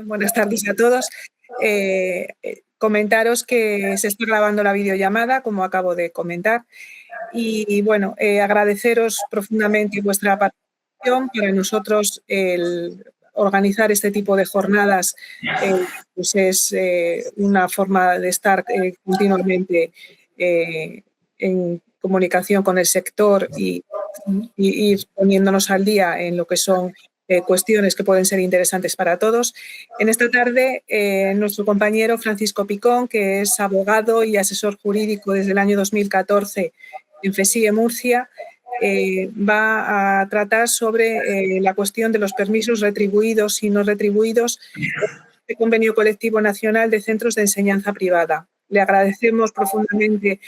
buenas tardes a todos. Comentaros que se está grabando la videollamada, como acabo de comentar. Y bueno, agradeceros profundamente vuestra participación. Para nosotros el organizar este tipo de jornadas pues es una forma de estar continuamente en comunicación con el sector y ir poniéndonos al día en lo que son cuestiones que pueden ser interesantes para todos. En esta tarde, nuestro compañero Francisco Picón, que es abogado y asesor jurídico desde el año 2014 en FESIE Murcia, va a tratar sobre la cuestión de los permisos retribuidos y no retribuidos del Convenio Colectivo Nacional de Centros de Enseñanza Privada. Le agradecemos profundamente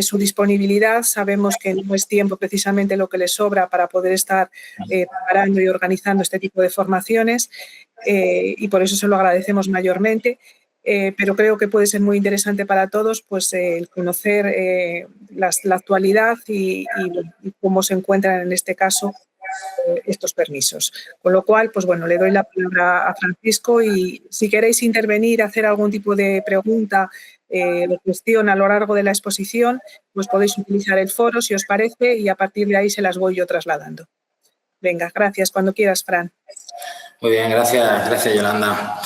su disponibilidad. Sabemos que no es tiempo precisamente lo que le sobra para poder estar preparando y organizando este tipo de formaciones y por eso se lo agradecemos mayormente. Pero creo que puede ser muy interesante para todos pues, el conocer la actualidad y cómo se encuentran en este caso estos permisos. Con lo cual, pues bueno, le doy la palabra a Francisco y si queréis intervenir, hacer algún tipo de pregunta o cuestión a lo largo de la exposición, pues podéis utilizar el foro si os parece y a partir de ahí se las voy yo trasladando. Venga, gracias. Cuando quieras, Fran. Muy bien, gracias Yolanda.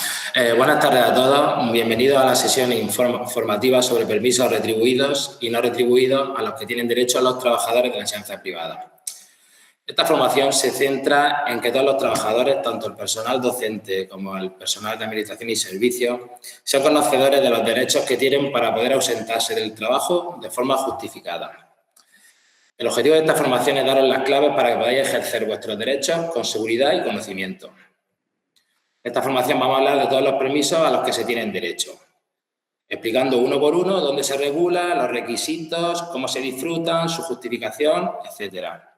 Buenas tardes a todos. Bienvenidos a la sesión informativa sobre permisos retribuidos y no retribuidos a los que tienen derecho los trabajadores de la enseñanza privada. Esta formación se centra en que todos los trabajadores, tanto el personal docente como el personal de administración y servicios, sean conocedores de los derechos que tienen para poder ausentarse del trabajo de forma justificada. El objetivo de esta formación es daros las claves para que podáis ejercer vuestros derechos con seguridad y conocimiento. En esta formación vamos a hablar de todos los permisos a los que se tienen derecho, explicando uno por uno dónde se regula, los requisitos, cómo se disfrutan, su justificación, etcétera.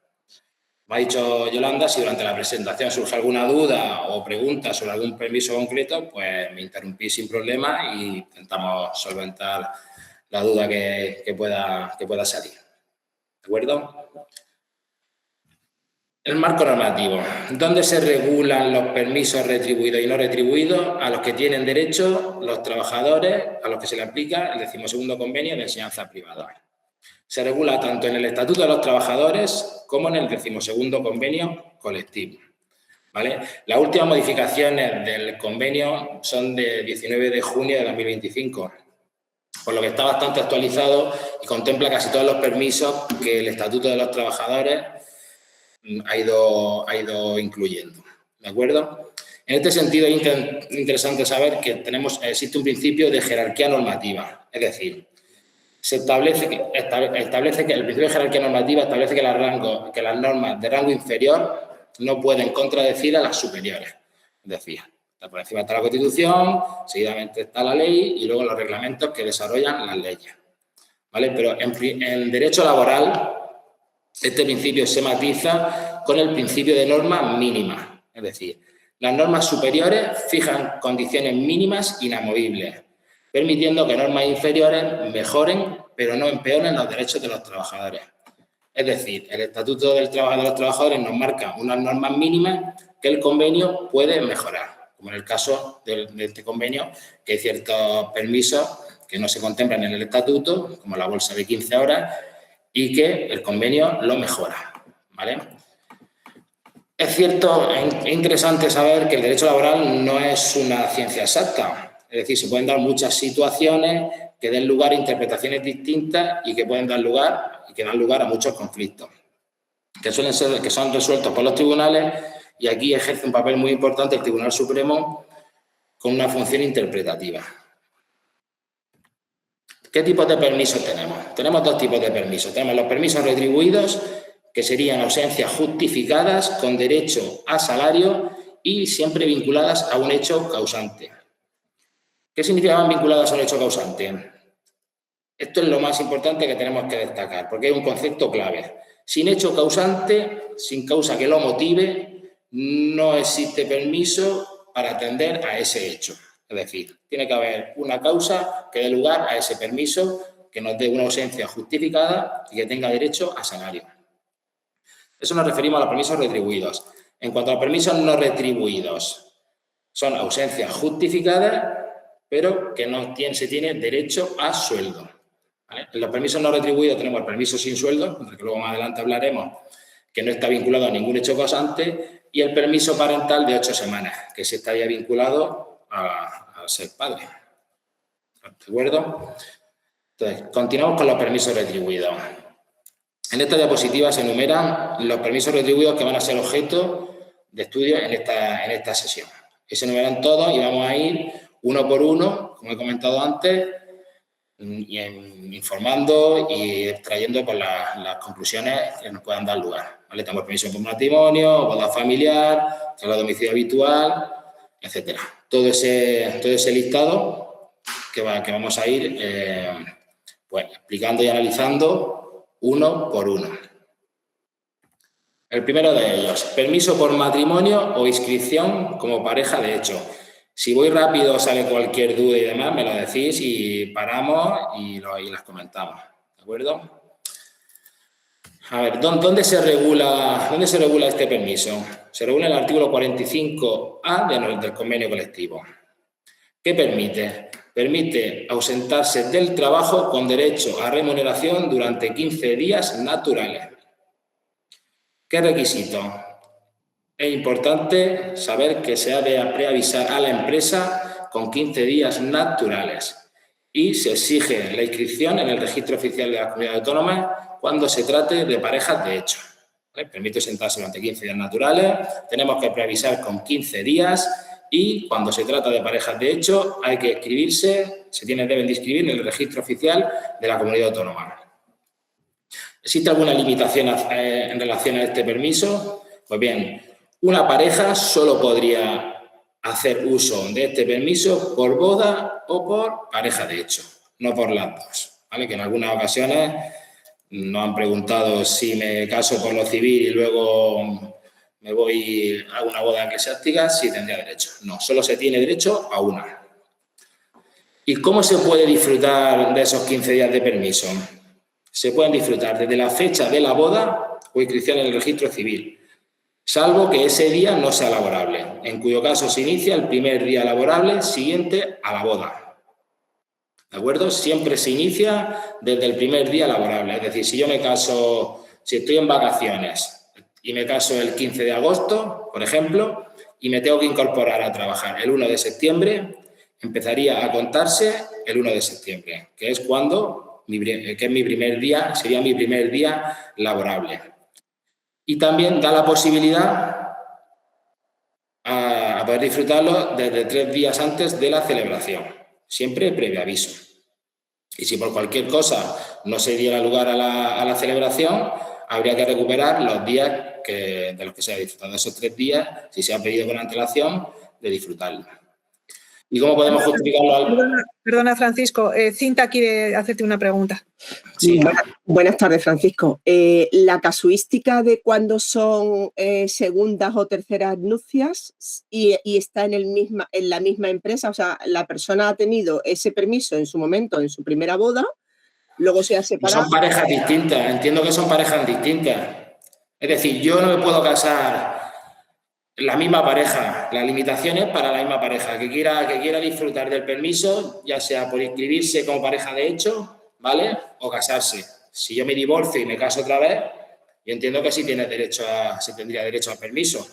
Me ha dicho Yolanda, si durante la presentación surge alguna duda o pregunta sobre algún permiso concreto, pues me interrumpís sin problema y intentamos solventar la duda que pueda salir. ¿De acuerdo? El marco normativo. ¿Dónde se regulan los permisos retribuidos y no retribuidos a los que tienen derecho los trabajadores a los que se le aplica el 12º convenio de enseñanza privada? Se regula tanto en el Estatuto de los Trabajadores como en el 12º convenio colectivo. ¿Vale? Las últimas modificaciones del convenio son de 19 de junio de 2025, por lo que está bastante actualizado y contempla casi todos los permisos que el Estatuto de los Trabajadores ha ido incluyendo. ¿De acuerdo? En este sentido es interesante saber que existe un principio de jerarquía normativa, es decir, se establece que el principio de jerarquía normativa establece que las normas de rango inferior no pueden contradecir a las superiores. Es decir, por encima está la Constitución, seguidamente está la ley y luego los reglamentos que desarrollan las leyes. ¿Vale? Pero en derecho laboral, este principio se matiza con el principio de norma mínima. Es decir, las normas superiores fijan condiciones mínimas inamovibles, permitiendo que normas inferiores mejoren, pero no empeoren los derechos de los trabajadores. Es decir, el Estatuto de los Trabajadores nos marca unas normas mínimas que el convenio puede mejorar, como en el caso de este convenio, que hay ciertos permisos que no se contemplan en el Estatuto, como la bolsa de 15 horas, y que el convenio lo mejora. ¿Vale? Es cierto, es interesante saber que el derecho laboral no es una ciencia exacta. Es decir, se pueden dar muchas situaciones que den lugar a interpretaciones distintas y que dan lugar a muchos conflictos, que son resueltos por los tribunales, y aquí ejerce un papel muy importante el Tribunal Supremo con una función interpretativa. ¿Qué tipos de permisos tenemos? Tenemos dos tipos de permisos. Tenemos los permisos retribuidos, que serían ausencias justificadas con derecho a salario y siempre vinculadas a un hecho causante. ¿Qué significaban vinculadas a un hecho causante? Esto es lo más importante que tenemos que destacar, porque es un concepto clave. Sin hecho causante, sin causa que lo motive, no existe permiso para atender a ese hecho. Es decir, tiene que haber una causa que dé lugar a ese permiso, que nos dé una ausencia justificada y que tenga derecho a salario. Eso nos referimos a los permisos retribuidos. En cuanto a los permisos no retribuidos, Son ausencias justificadas, pero que no se tiene derecho a sueldo. ¿Vale? En los permisos no retribuidos tenemos el permiso sin sueldo, que luego más adelante hablaremos, que no está vinculado a ningún hecho causante, y el permiso parental de 8 semanas, que sí estaría vinculado a ser padre. ¿De acuerdo? Entonces, continuamos con los permisos retribuidos. En esta diapositiva se enumeran los permisos retribuidos que van a ser objeto de estudio en esta sesión. Y se enumeran todos y vamos a ir uno por uno, como he comentado antes, informando y extrayendo pues, las conclusiones que nos puedan dar lugar. ¿Vale? Tenemos permiso por matrimonio, boda familiar, traslado a domicilio habitual, etcétera. Todo ese listado que vamos a ir pues, explicando y analizando uno por uno. El primero de ellos, permiso por matrimonio o inscripción como pareja de hecho. Si voy rápido, sale cualquier duda y demás, me lo decís y paramos y las comentamos. ¿De acuerdo? A ver, ¿dónde se regula este permiso? Se regula en el artículo 45A del convenio colectivo. ¿Qué permite? Permite ausentarse del trabajo con derecho a remuneración durante 15 días naturales. ¿Qué requisito? Es importante saber que se ha de preavisar a la empresa con 15 días naturales y se exige la inscripción en el registro oficial de las comunidades autónomas cuando se trate de parejas de hecho. ¿Vale? Permite sentarse durante 15 días naturales, tenemos que preavisar con 15 días y cuando se trata de parejas de hecho hay que inscribirse, deben de inscribir en el registro oficial de la comunidad autónoma. ¿Existe alguna limitación en relación a este permiso? Pues bien, una pareja solo podría hacer uso de este permiso por boda o por pareja de hecho, no por las dos. ¿Vale? Que en algunas ocasiones nos han preguntado si me caso por lo civil y luego me voy a una boda eclesiástica, si tendría derecho. No, solo se tiene derecho a una. ¿Y cómo se puede disfrutar de esos 15 días de permiso? Se pueden disfrutar desde la fecha de la boda o inscripción en el registro civil, salvo que ese día no sea laborable, en cuyo caso se inicia el primer día laborable siguiente a la boda. ¿De acuerdo? Siempre se inicia desde el primer día laborable. Es decir, si yo me caso, si estoy en vacaciones y me caso el 15 de agosto, por ejemplo, y me tengo que incorporar a trabajar el 1 de septiembre, empezaría a contarse el 1 de septiembre, que es cuando sería mi primer día laborable. Y también da la posibilidad a poder disfrutarlo desde 3 días antes de la celebración, siempre previo aviso. Y si por cualquier cosa no se diera lugar a la celebración, habría que recuperar los días de los que se ha disfrutado. Esos 3 días, si se ha pedido con antelación, de disfrutarlo. ¿Y cómo podemos justificarlo? Perdona, Francisco. Cinta quiere hacerte una pregunta. Sí. Buenas tardes, Francisco. La casuística de cuando son segundas o terceras nupcias y está en la misma empresa, o sea, la persona ha tenido ese permiso en su momento, en su primera boda, luego se ha separado. Son parejas distintas, entiendo que son parejas distintas. Es decir, yo no me puedo casar la misma pareja, las limitaciones para la misma pareja, que quiera disfrutar del permiso, ya sea por inscribirse como pareja de hecho, ¿vale? O casarse. Si yo me divorcio y me caso otra vez, yo entiendo que sí tendría derecho al permiso.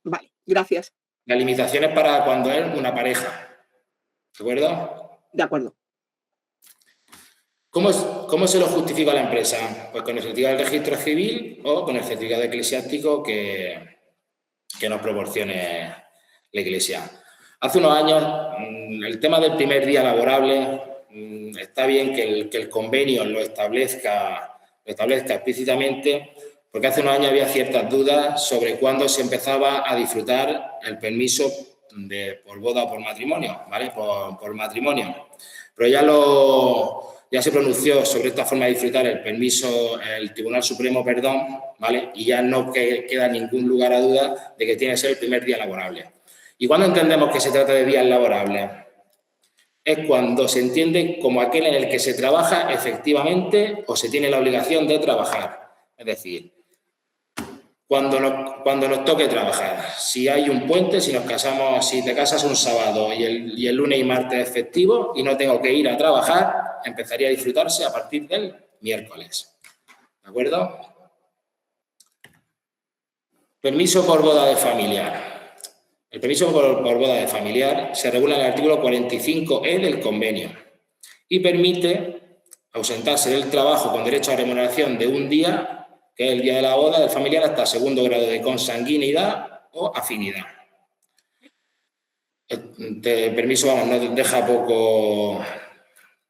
Vale, gracias. La limitación es para cuando es una pareja. ¿De acuerdo? De acuerdo. ¿Cómo se lo justifica a la empresa? Pues con el certificado del registro civil o con el certificado eclesiástico que nos proporcione la Iglesia. Hace unos años, el tema del primer día laborable, está bien que el convenio lo establezca explícitamente, porque hace unos años había ciertas dudas sobre cuándo se empezaba a disfrutar el permiso por boda o por matrimonio, ¿vale? Por matrimonio. Pero ya se pronunció sobre esta forma de disfrutar el permiso, el Tribunal Supremo, ¿vale? Y ya no queda ningún lugar a duda de que tiene que ser el primer día laborable. ¿Y cuándo entendemos que se trata de días laborables? Es cuando se entiende como aquel en el que se trabaja efectivamente o se tiene la obligación de trabajar. Es decir, cuando nos toque trabajar. Si hay un puente, si te casas un sábado y el lunes y martes es festivo y no tengo que ir a trabajar, empezaría a disfrutarse a partir del miércoles. ¿De acuerdo? Permiso por boda de familiar. El permiso por boda de familiar se regula en el artículo 45E del convenio y permite ausentarse del trabajo con derecho a remuneración de un día, que es el día de la boda del familiar, hasta segundo grado de consanguinidad o afinidad. Este permiso, no deja poco,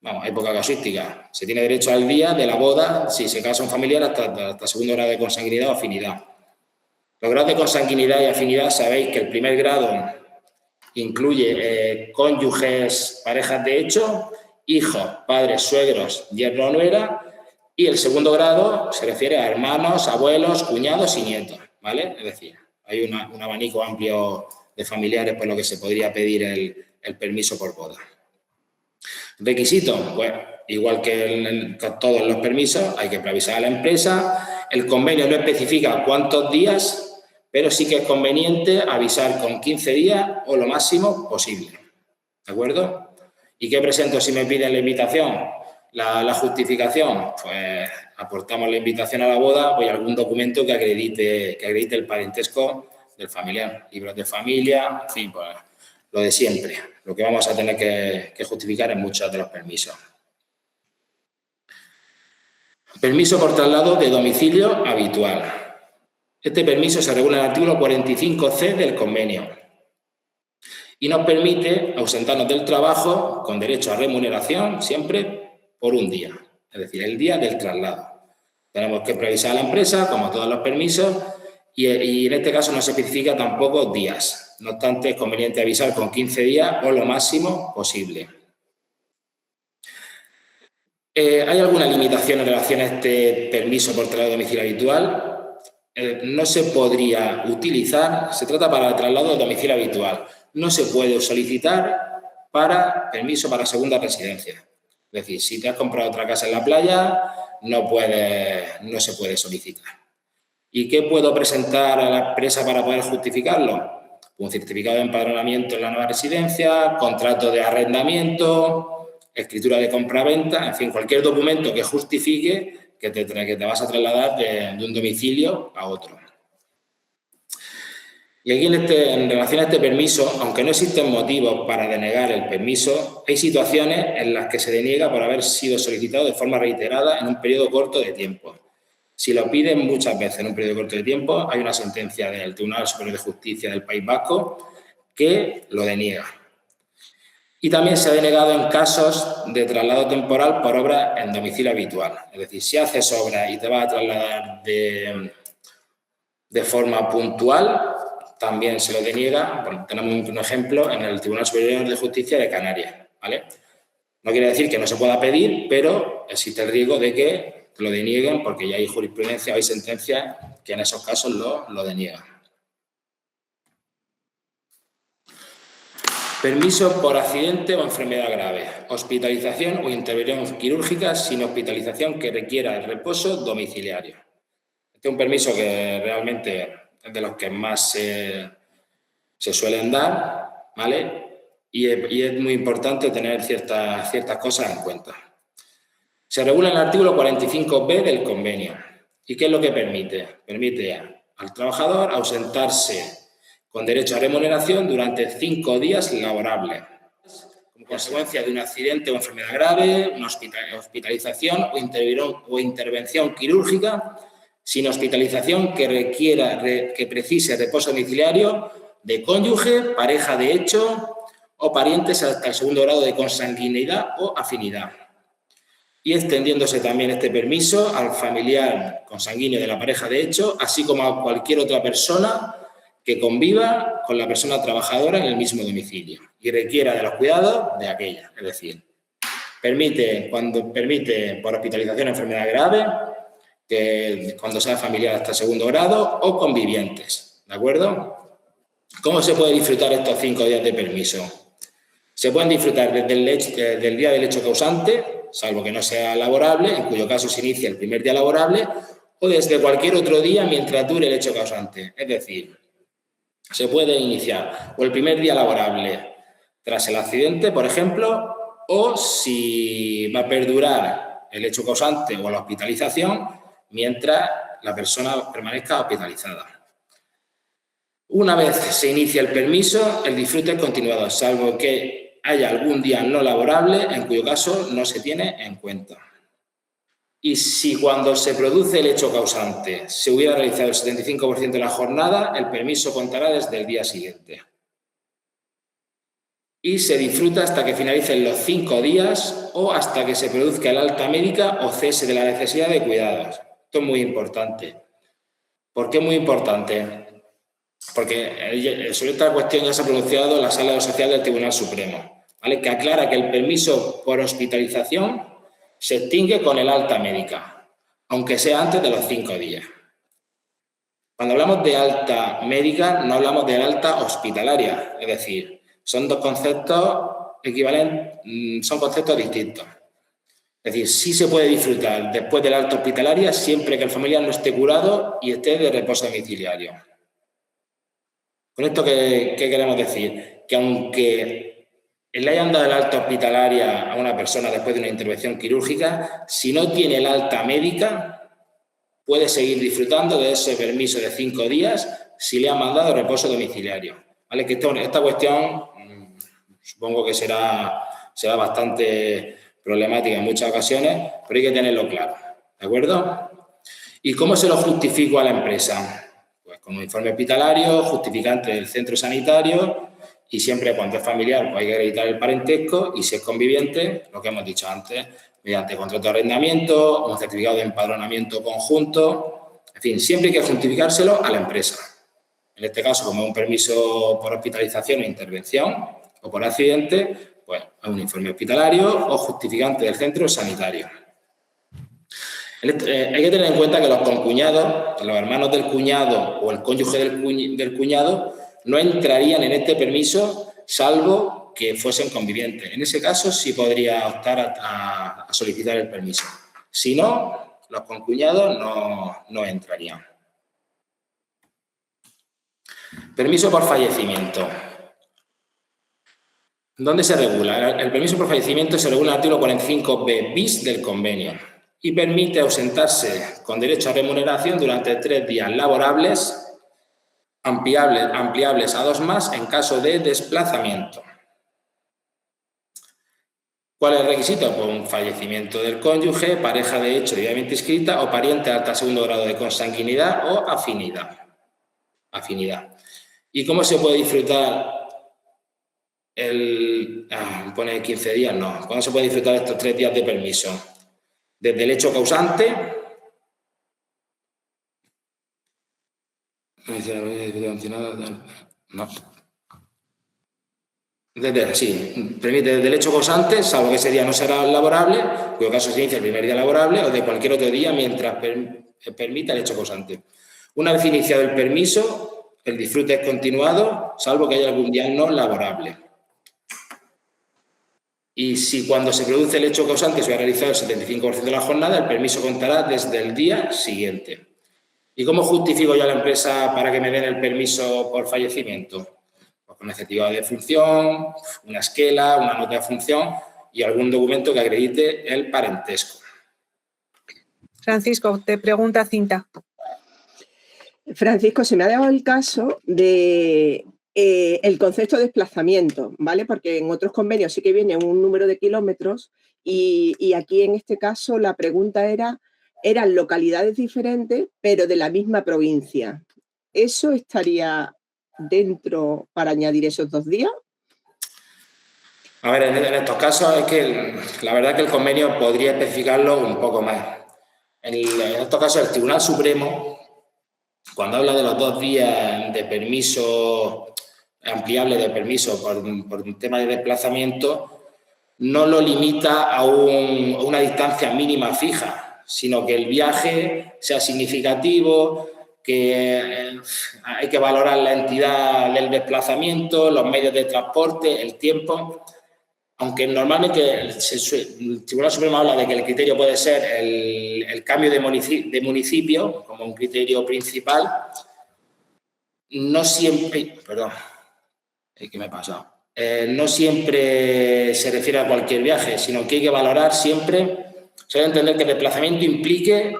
hay poca casuística. Se tiene derecho al día de la boda, si se casa un familiar, hasta segundo grado de consanguinidad o afinidad. Los grados de consanguinidad y afinidad, sabéis que el primer grado incluye cónyuges, parejas de hecho, hijos, padres, suegros, yerno o nuera, y el segundo grado se refiere a hermanos, abuelos, cuñados y nietos, ¿vale? Es decir, hay un abanico amplio de familiares por lo que se podría pedir el permiso por boda. Requisitos, pues igual que con todos los permisos, hay que preavisar a la empresa. El convenio no especifica cuántos días, pero sí que es conveniente avisar con 15 días o lo máximo posible, ¿de acuerdo? ¿Y qué presento si me piden la invitación? La justificación, pues aportamos la invitación a la boda, pues algún documento que acredite el parentesco del familiar, libros de familia, en fin, pues lo de siempre, lo que vamos a tener que justificar en muchos de los permisos. Permiso por traslado de domicilio habitual. Este permiso se regula en el artículo 45C del convenio y nos permite ausentarnos del trabajo con derecho a remuneración siempre por un día, es decir, el día del traslado. Tenemos que preavisar a la empresa, como todos los permisos, y en este caso no se especifica tampoco días. No obstante, es conveniente avisar con 15 días o lo máximo posible. ¿Hay alguna limitación en relación a este permiso por traslado de domicilio habitual? No se podría utilizar, se trata para el traslado de domicilio habitual. No se puede solicitar para permiso para segunda residencia. Es decir, si te has comprado otra casa en la playa, no se puede solicitar. ¿Y qué puedo presentar a la empresa para poder justificarlo? Un certificado de empadronamiento en la nueva residencia, contrato de arrendamiento, escritura de compraventa, en fin, cualquier documento que justifique que te vas a trasladar de un domicilio a otro. Y aquí en relación a este permiso, aunque no existen motivos para denegar el permiso, hay situaciones en las que se deniega por haber sido solicitado de forma reiterada en un periodo corto de tiempo. Si lo piden muchas veces en un periodo corto de tiempo, hay una sentencia del Tribunal Superior de Justicia del País Vasco que lo deniega. Y también se ha denegado en casos de traslado temporal por obra en domicilio habitual. Es decir, si haces obra y te vas a trasladar de forma puntual, también se lo deniega. Bueno, tenemos un ejemplo en el Tribunal Superior de Justicia de Canarias, ¿vale? No quiere decir que no se pueda pedir, pero existe el riesgo de que lo denieguen porque ya hay jurisprudencia o hay sentencias que en esos casos lo deniegan. Permiso por accidente o enfermedad grave, hospitalización o intervención quirúrgica sin hospitalización que requiera el reposo domiciliario. Este es un permiso que realmente es de los que más se suelen dar, ¿vale? Y es muy importante tener ciertas cosas en cuenta. Se regula en el artículo 45B del convenio. ¿Y qué es lo que permite? Permite al trabajador ausentarse con derecho a remuneración durante 5 días laborables, como consecuencia de un accidente o enfermedad grave, una hospitalización o intervención quirúrgica sin hospitalización que precise reposo domiciliario de cónyuge, pareja de hecho o parientes hasta el segundo grado de consanguinidad o afinidad. Y extendiéndose también este permiso al familiar consanguíneo de la pareja de hecho, así como a cualquier otra persona que conviva con la persona trabajadora en el mismo domicilio y requiera de los cuidados de aquella. Es decir, permite por hospitalización o enfermedad grave, que cuando sea familiar hasta segundo grado o convivientes, ¿de acuerdo? ¿Cómo se puede disfrutar estos 5 días de permiso? Se pueden disfrutar desde el día del hecho causante, salvo que no sea laborable, en cuyo caso se inicia el primer día laborable, o desde cualquier otro día mientras dure el hecho causante. Es decir, se puede iniciar o el primer día laborable tras el accidente, por ejemplo, o si va a perdurar el hecho causante o la hospitalización mientras la persona permanezca hospitalizada. Una vez se inicia el permiso, el disfrute es continuado, salvo que haya algún día no laborable, en cuyo caso no se tiene en cuenta. Y si cuando se produce el hecho causante se hubiera realizado el 75% de la jornada, el permiso contará desde el día siguiente. Y se disfruta hasta que finalicen los 5 días o hasta que se produzca el alta médica o cese de la necesidad de cuidados. Esto es muy importante. ¿Por qué es muy importante? Porque sobre esta cuestión ya se ha pronunciado la Sala Social del Tribunal Supremo, ¿vale? Que aclara que el permiso por hospitalización se extingue con el alta médica, aunque sea antes de los 5 días. Cuando hablamos de alta médica, no hablamos de alta hospitalaria, es decir, son dos conceptos equivalentes, son conceptos distintos. Es decir, sí se puede disfrutar después de la alta hospitalaria siempre que el familiar no esté curado y esté de reposo domiciliario. ¿Con esto qué queremos decir? Que aunque le hayan dado el alta hospitalaria a una persona después de una intervención quirúrgica, si no tiene el alta médica, puede seguir disfrutando de ese permiso de 5 días si le han mandado reposo domiciliario. ¿Vale? Que esta cuestión supongo que será bastante problemática en muchas ocasiones, pero hay que tenerlo claro, ¿de acuerdo? ¿Y cómo se lo justifico a la empresa? Pues con un informe hospitalario, justificante del centro sanitario y siempre cuando es familiar pues hay que acreditar el parentesco y si es conviviente, lo que hemos dicho antes, mediante contrato de arrendamiento, un certificado de empadronamiento conjunto, en fin, siempre hay que justificárselo a la empresa. En este caso, como es un permiso por hospitalización o intervención o por accidente, pues es un informe hospitalario o justificante del centro sanitario. Hay que tener en cuenta que los concuñados, los hermanos del cuñado o el cónyuge del cuñado no entrarían en este permiso salvo que fuesen convivientes. En ese caso sí podría optar a solicitar el permiso. Si no, los concuñados no entrarían. Permiso por fallecimiento. ¿Dónde se regula? El permiso por fallecimiento se regula en el artículo 45b bis del convenio y permite ausentarse con derecho a remuneración durante 3 días laborables, ampliables a 2 más en caso de desplazamiento. ¿Cuál es el requisito? Pues un fallecimiento del cónyuge, pareja de hecho debidamente inscrita o pariente hasta segundo grado de consanguinidad o afinidad. ¿Y cómo se puede disfrutar pone 15 días? No. ¿Cómo se puede disfrutar estos 3 días de permiso? Desde el hecho causante, no. Permite desde el hecho causante, salvo que ese día no será laborable, cuyo caso se inicia el primer día laborable, o de cualquier otro día mientras permita el hecho causante. Una vez iniciado el permiso, el disfrute es continuado, salvo que haya algún día no laborable. Y si cuando se produce el hecho causante se ha realizado el 75% de la jornada, el permiso contará desde el día siguiente. ¿Y cómo justifico yo a la empresa para que me den el permiso por fallecimiento? Pues con el certificado de función, una esquela, una nota de función y algún documento que acredite el parentesco. Francisco, te pregunta Cinta. Francisco, se me ha dado el caso de el concepto de desplazamiento, ¿vale? Porque en otros convenios sí que viene un número de kilómetros y aquí en este caso la pregunta eran localidades diferentes, pero de la misma provincia. ¿Eso estaría dentro para añadir esos 2 días? A ver, en estos casos es que la verdad que el convenio podría especificarlo un poco más. En estos casos el Tribunal Supremo, cuando habla de los 2 días de permiso ampliable de permiso por un tema de desplazamiento, no lo limita a una distancia mínima fija, sino que el viaje sea significativo, que hay que valorar la entidad del desplazamiento, los medios de transporte, el tiempo. aunque normalmente el Tribunal Supremo habla de que el criterio puede ser el cambio de municipio como un criterio principal, no siempre, perdón, ¿qué me ha pasado? No siempre se refiere a cualquier viaje, sino que hay que valorar siempre, se debe entender que el desplazamiento implique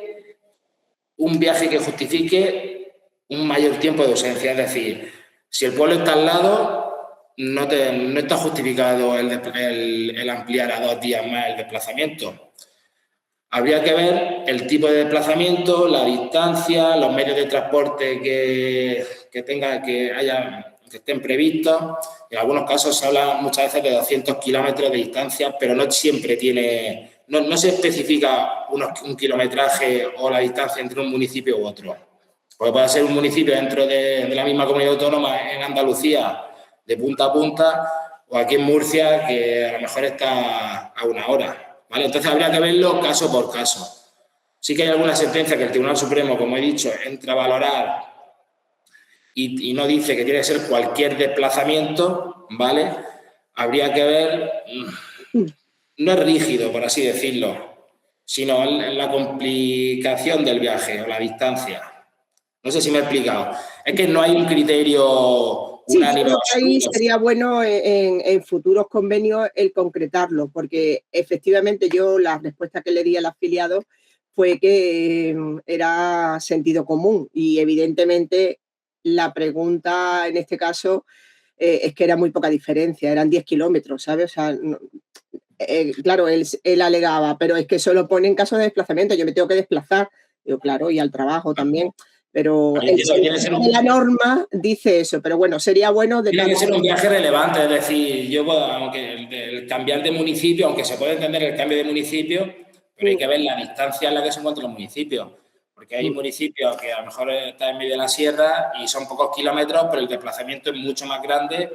un viaje que justifique un mayor tiempo de ausencia. Es decir, si el pueblo está al lado, no está justificado el ampliar a 2 días más el desplazamiento. Habría que ver el tipo de desplazamiento, la distancia, los medios de transporte que estén previstos. En algunos casos se habla muchas veces de 200 kilómetros de distancia, pero no siempre no se especifica un kilometraje o la distancia entre un municipio u otro. Porque puede ser un municipio dentro de la misma comunidad autónoma en Andalucía, de punta a punta, o aquí en Murcia, que a lo mejor está a 1 hora, ¿vale? Entonces habría que verlo caso por caso. Sí que hay alguna sentencia que el Tribunal Supremo, como he dicho, entra a valorar y no dice que tiene que ser cualquier desplazamiento, ¿vale? Habría que ver, no es rígido, por así decirlo, sino la complicación del viaje o la distancia. No sé si me he explicado. Es que no hay un criterio unánime. Sí, ahí sería bueno en futuros convenios el concretarlo, porque efectivamente yo la respuesta que le di al afiliado fue que era sentido común y evidentemente la pregunta en este caso es que era muy poca diferencia, eran 10 kilómetros, ¿sabes? O sea, claro, él alegaba, pero es que eso lo pone en caso de desplazamiento, yo me tengo que desplazar, digo, claro, y al trabajo también. Pero la norma dice eso, pero bueno, sería bueno... Tiene que ser un viaje relevante, es decir, aunque el cambiar de municipio, aunque se puede entender el cambio de municipio, pero hay que ver la distancia en la que se encuentran los municipios, porque hay municipios que a lo mejor están en medio de la sierra y son pocos kilómetros, pero el desplazamiento es mucho más grande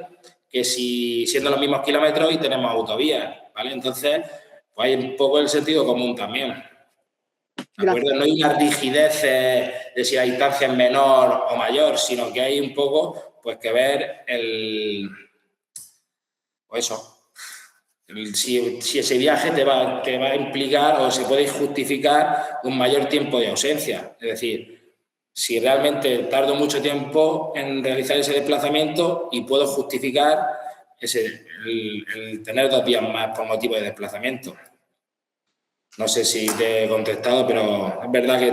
que si siendo los mismos kilómetros y tenemos autovías, ¿vale? Entonces, pues hay un poco el sentido común también. ¿De acuerdo? No hay una rigidez de si la distancia es menor o mayor, sino que hay un poco pues que ver si ese viaje te va a implicar o se puede justificar un mayor tiempo de ausencia. Es decir, si realmente tardo mucho tiempo en realizar ese desplazamiento y puedo justificar el tener 2 días más por motivo de desplazamiento. No sé si te he contestado, pero es verdad que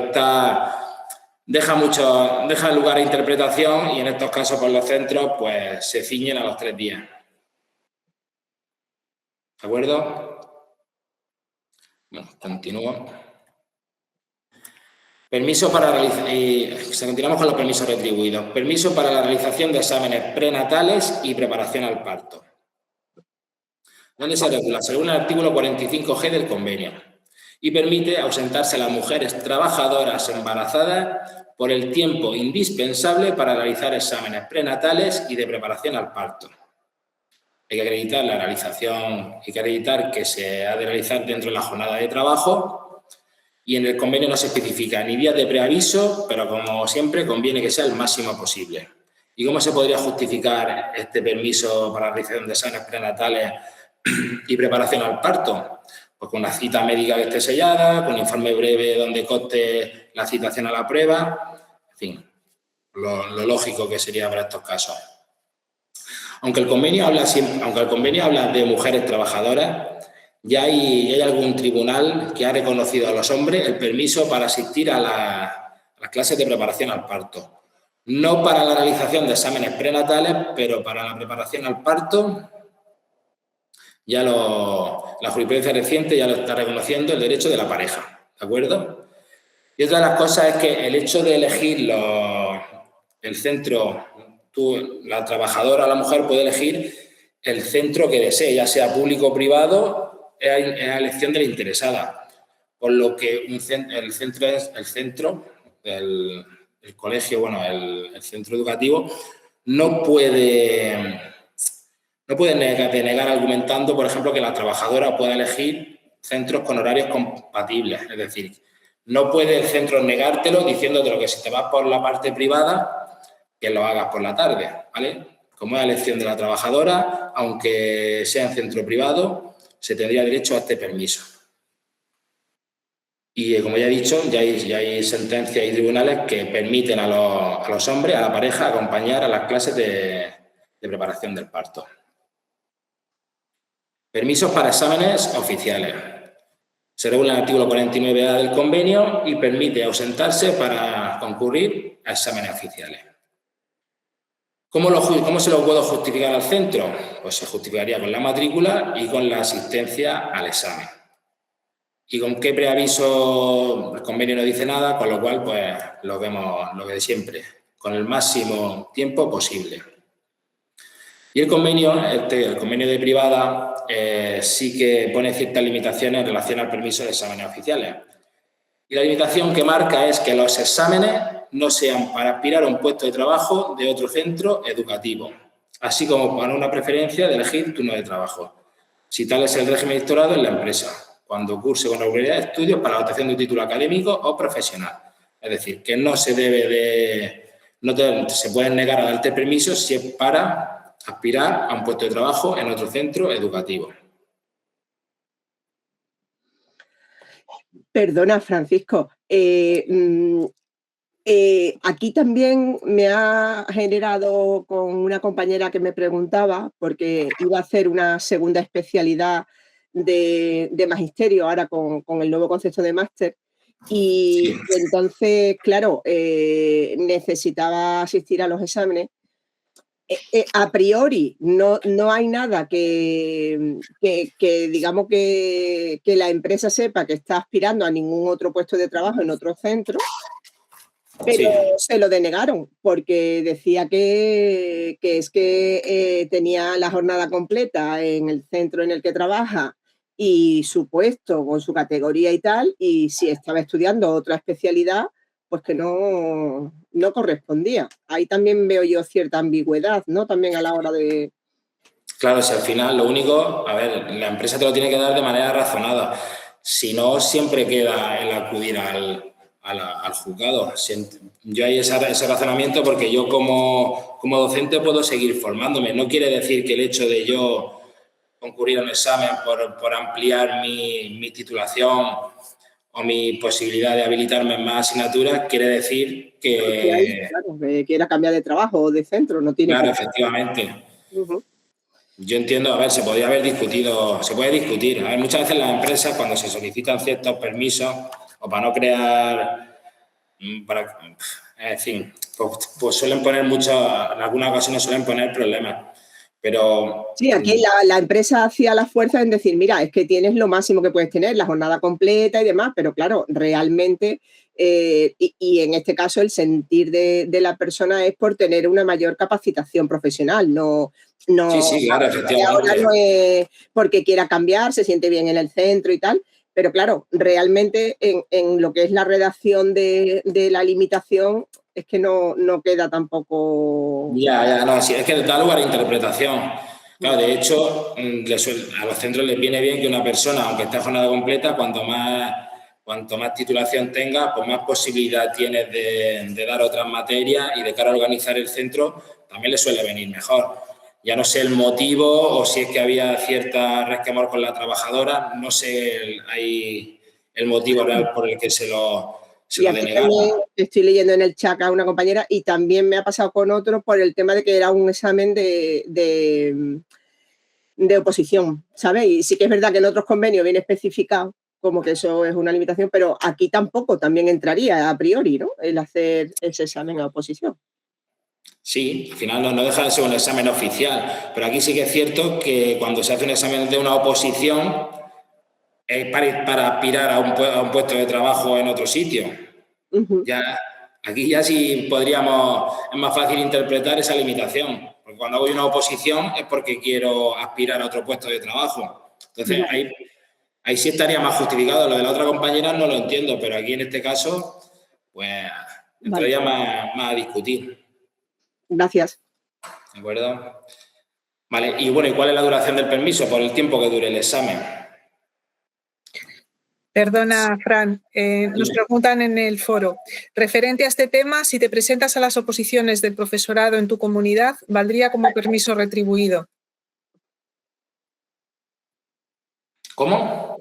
deja lugar a interpretación y en estos casos por los centros pues se ciñen a los 3 días. ¿De acuerdo? Bueno, continúo. Permiso para realizar... continuamos con los permisos retribuidos. Permiso para la realización de exámenes prenatales y preparación al parto. ¿Dónde se regula? Según el artículo 45G del convenio. Y permite ausentarse a las mujeres trabajadoras embarazadas por el tiempo indispensable para realizar exámenes prenatales y de preparación al parto. Hay que acreditar la realización, hay que acreditar que se ha de realizar dentro de la jornada de trabajo y en el convenio no se especifica ni días de preaviso, pero como siempre conviene que sea el máximo posible. ¿Y cómo se podría justificar este permiso para la realización de exámenes prenatales y preparación al parto? Pues con una cita médica que esté sellada, con un informe breve donde conste la citación a la prueba, en fin, lo lógico que sería para estos casos. Aunque el convenio habla de mujeres trabajadoras, ya hay algún tribunal que ha reconocido a los hombres el permiso para asistir a las clases de preparación al parto. No para la realización de exámenes prenatales, pero para la preparación al parto. Ya la jurisprudencia reciente ya lo está reconociendo el derecho de la pareja, ¿de acuerdo? Y otra de las cosas es que el hecho de elegir el centro, la trabajadora o la mujer puede elegir el centro que desee, ya sea público o privado, es la elección de la interesada. Por lo que el colegio, bueno, el centro educativo no puede denegar argumentando, por ejemplo, que la trabajadora pueda elegir centros con horarios compatibles. Es decir, no puede el centro negártelo diciéndote que si te vas por la parte privada, que lo hagas por la tarde, ¿vale? como es la elección de la trabajadora, aunque sea en centro privado, se tendría derecho a este permiso. Y como ya he dicho, ya hay sentencias y tribunales que permiten a los hombres, a la pareja, acompañar a las clases de preparación del parto. Permisos para exámenes oficiales. Se regula en el artículo 49A del convenio y permite ausentarse para concurrir a exámenes oficiales. ¿Cómo se lo puedo justificar al centro? Pues se justificaría con la matrícula y con la asistencia al examen. ¿Y con qué preaviso? El convenio no dice nada, con lo cual pues lo vemos lo de siempre, con el máximo tiempo posible. Y el convenio de privada sí que pone ciertas limitaciones en relación al permiso de exámenes oficiales. Y la limitación que marca es que los exámenes no sean para aspirar a un puesto de trabajo de otro centro educativo, así como para una preferencia de elegir turno de trabajo, si tal es el régimen instaurado en la empresa, cuando curse con regularidad estudios para la obtención de un título académico o profesional. Es decir, que no se se pueden negar a darte permiso si es para aspirar a un puesto de trabajo en otro centro educativo. Perdona, Francisco. Aquí también me ha generado con una compañera que me preguntaba, porque iba a hacer una segunda especialidad de magisterio ahora con el nuevo concepto de máster. Y entonces, claro, necesitaba asistir a los exámenes. A priori no hay nada que digamos que la empresa sepa que está aspirando a ningún otro puesto de trabajo en otro centro, pero se lo denegaron porque decía que es que tenía la jornada completa en el centro en el que trabaja y su puesto con su categoría y tal, y si estaba estudiando otra especialidad, pues que no correspondía. Ahí también veo yo cierta ambigüedad, ¿no? También a la hora de... Claro, si al final lo único, a ver, la empresa te lo tiene que dar de manera razonada. Si no, siempre queda el acudir al juzgado. Yo hay ese razonamiento porque yo como docente puedo seguir formándome. No quiere decir que el hecho de yo concurrir a un examen por ampliar mi titulación o mi posibilidad de habilitarme en más asignaturas, quiere decir que... Claro, que quiera cambiar de trabajo o de centro, no tiene... Claro, efectivamente. Yo entiendo, a ver, se puede discutir. A ver, muchas veces las empresas, cuando se solicitan ciertos permisos o para no crear... en fin, pues suelen poner en algunas ocasiones suelen poner problemas. Pero... Sí, aquí la empresa hacía la fuerza en decir, mira, es que tienes lo máximo que puedes tener, la jornada completa y demás, pero claro, realmente, y en este caso el sentir de la persona es por tener una mayor capacitación profesional, no sí, claro, efectivamente. Ahora no es porque quiera cambiar, se siente bien en el centro y tal, pero claro, realmente en lo que es la redacción de la limitación es que no queda tampoco... Ya, no, sí, es que da lugar a interpretación. Claro, de hecho, a los centros les viene bien que una persona, aunque esté a jornada completa, cuanto más titulación tenga, pues más posibilidad tienes de dar otras materias y de cara a organizar el centro también le suele venir mejor. Ya no sé el motivo o si es que había cierta resquemor con la trabajadora, no sé el motivo real por el que se lo denegaba. Estoy leyendo en el chat a una compañera y también me ha pasado con otro por el tema de que era un examen de oposición, ¿sabes? Y sí que es verdad que en otros convenios viene especificado como que eso es una limitación, pero aquí tampoco también entraría a priori, ¿no? El hacer ese examen a oposición. Sí, al final no deja de ser un examen oficial, pero aquí sí que es cierto que cuando se hace un examen de una oposición es para aspirar a un puesto de trabajo en otro sitio. Aquí ya sí es más fácil interpretar esa limitación, porque cuando hago una oposición es porque quiero aspirar a otro puesto de trabajo. Entonces ahí sí estaría más justificado. Lo de la otra compañera no lo entiendo, pero aquí en este caso pues entraría más a discutir. Gracias. ¿De acuerdo? Vale, y bueno, ¿y cuál es la duración del permiso? Por el tiempo que dure el examen. Perdona, Fran, nos preguntan en el foro, referente a este tema, si te presentas a las oposiciones del profesorado en tu comunidad, ¿valdría como permiso retribuido? ¿Cómo?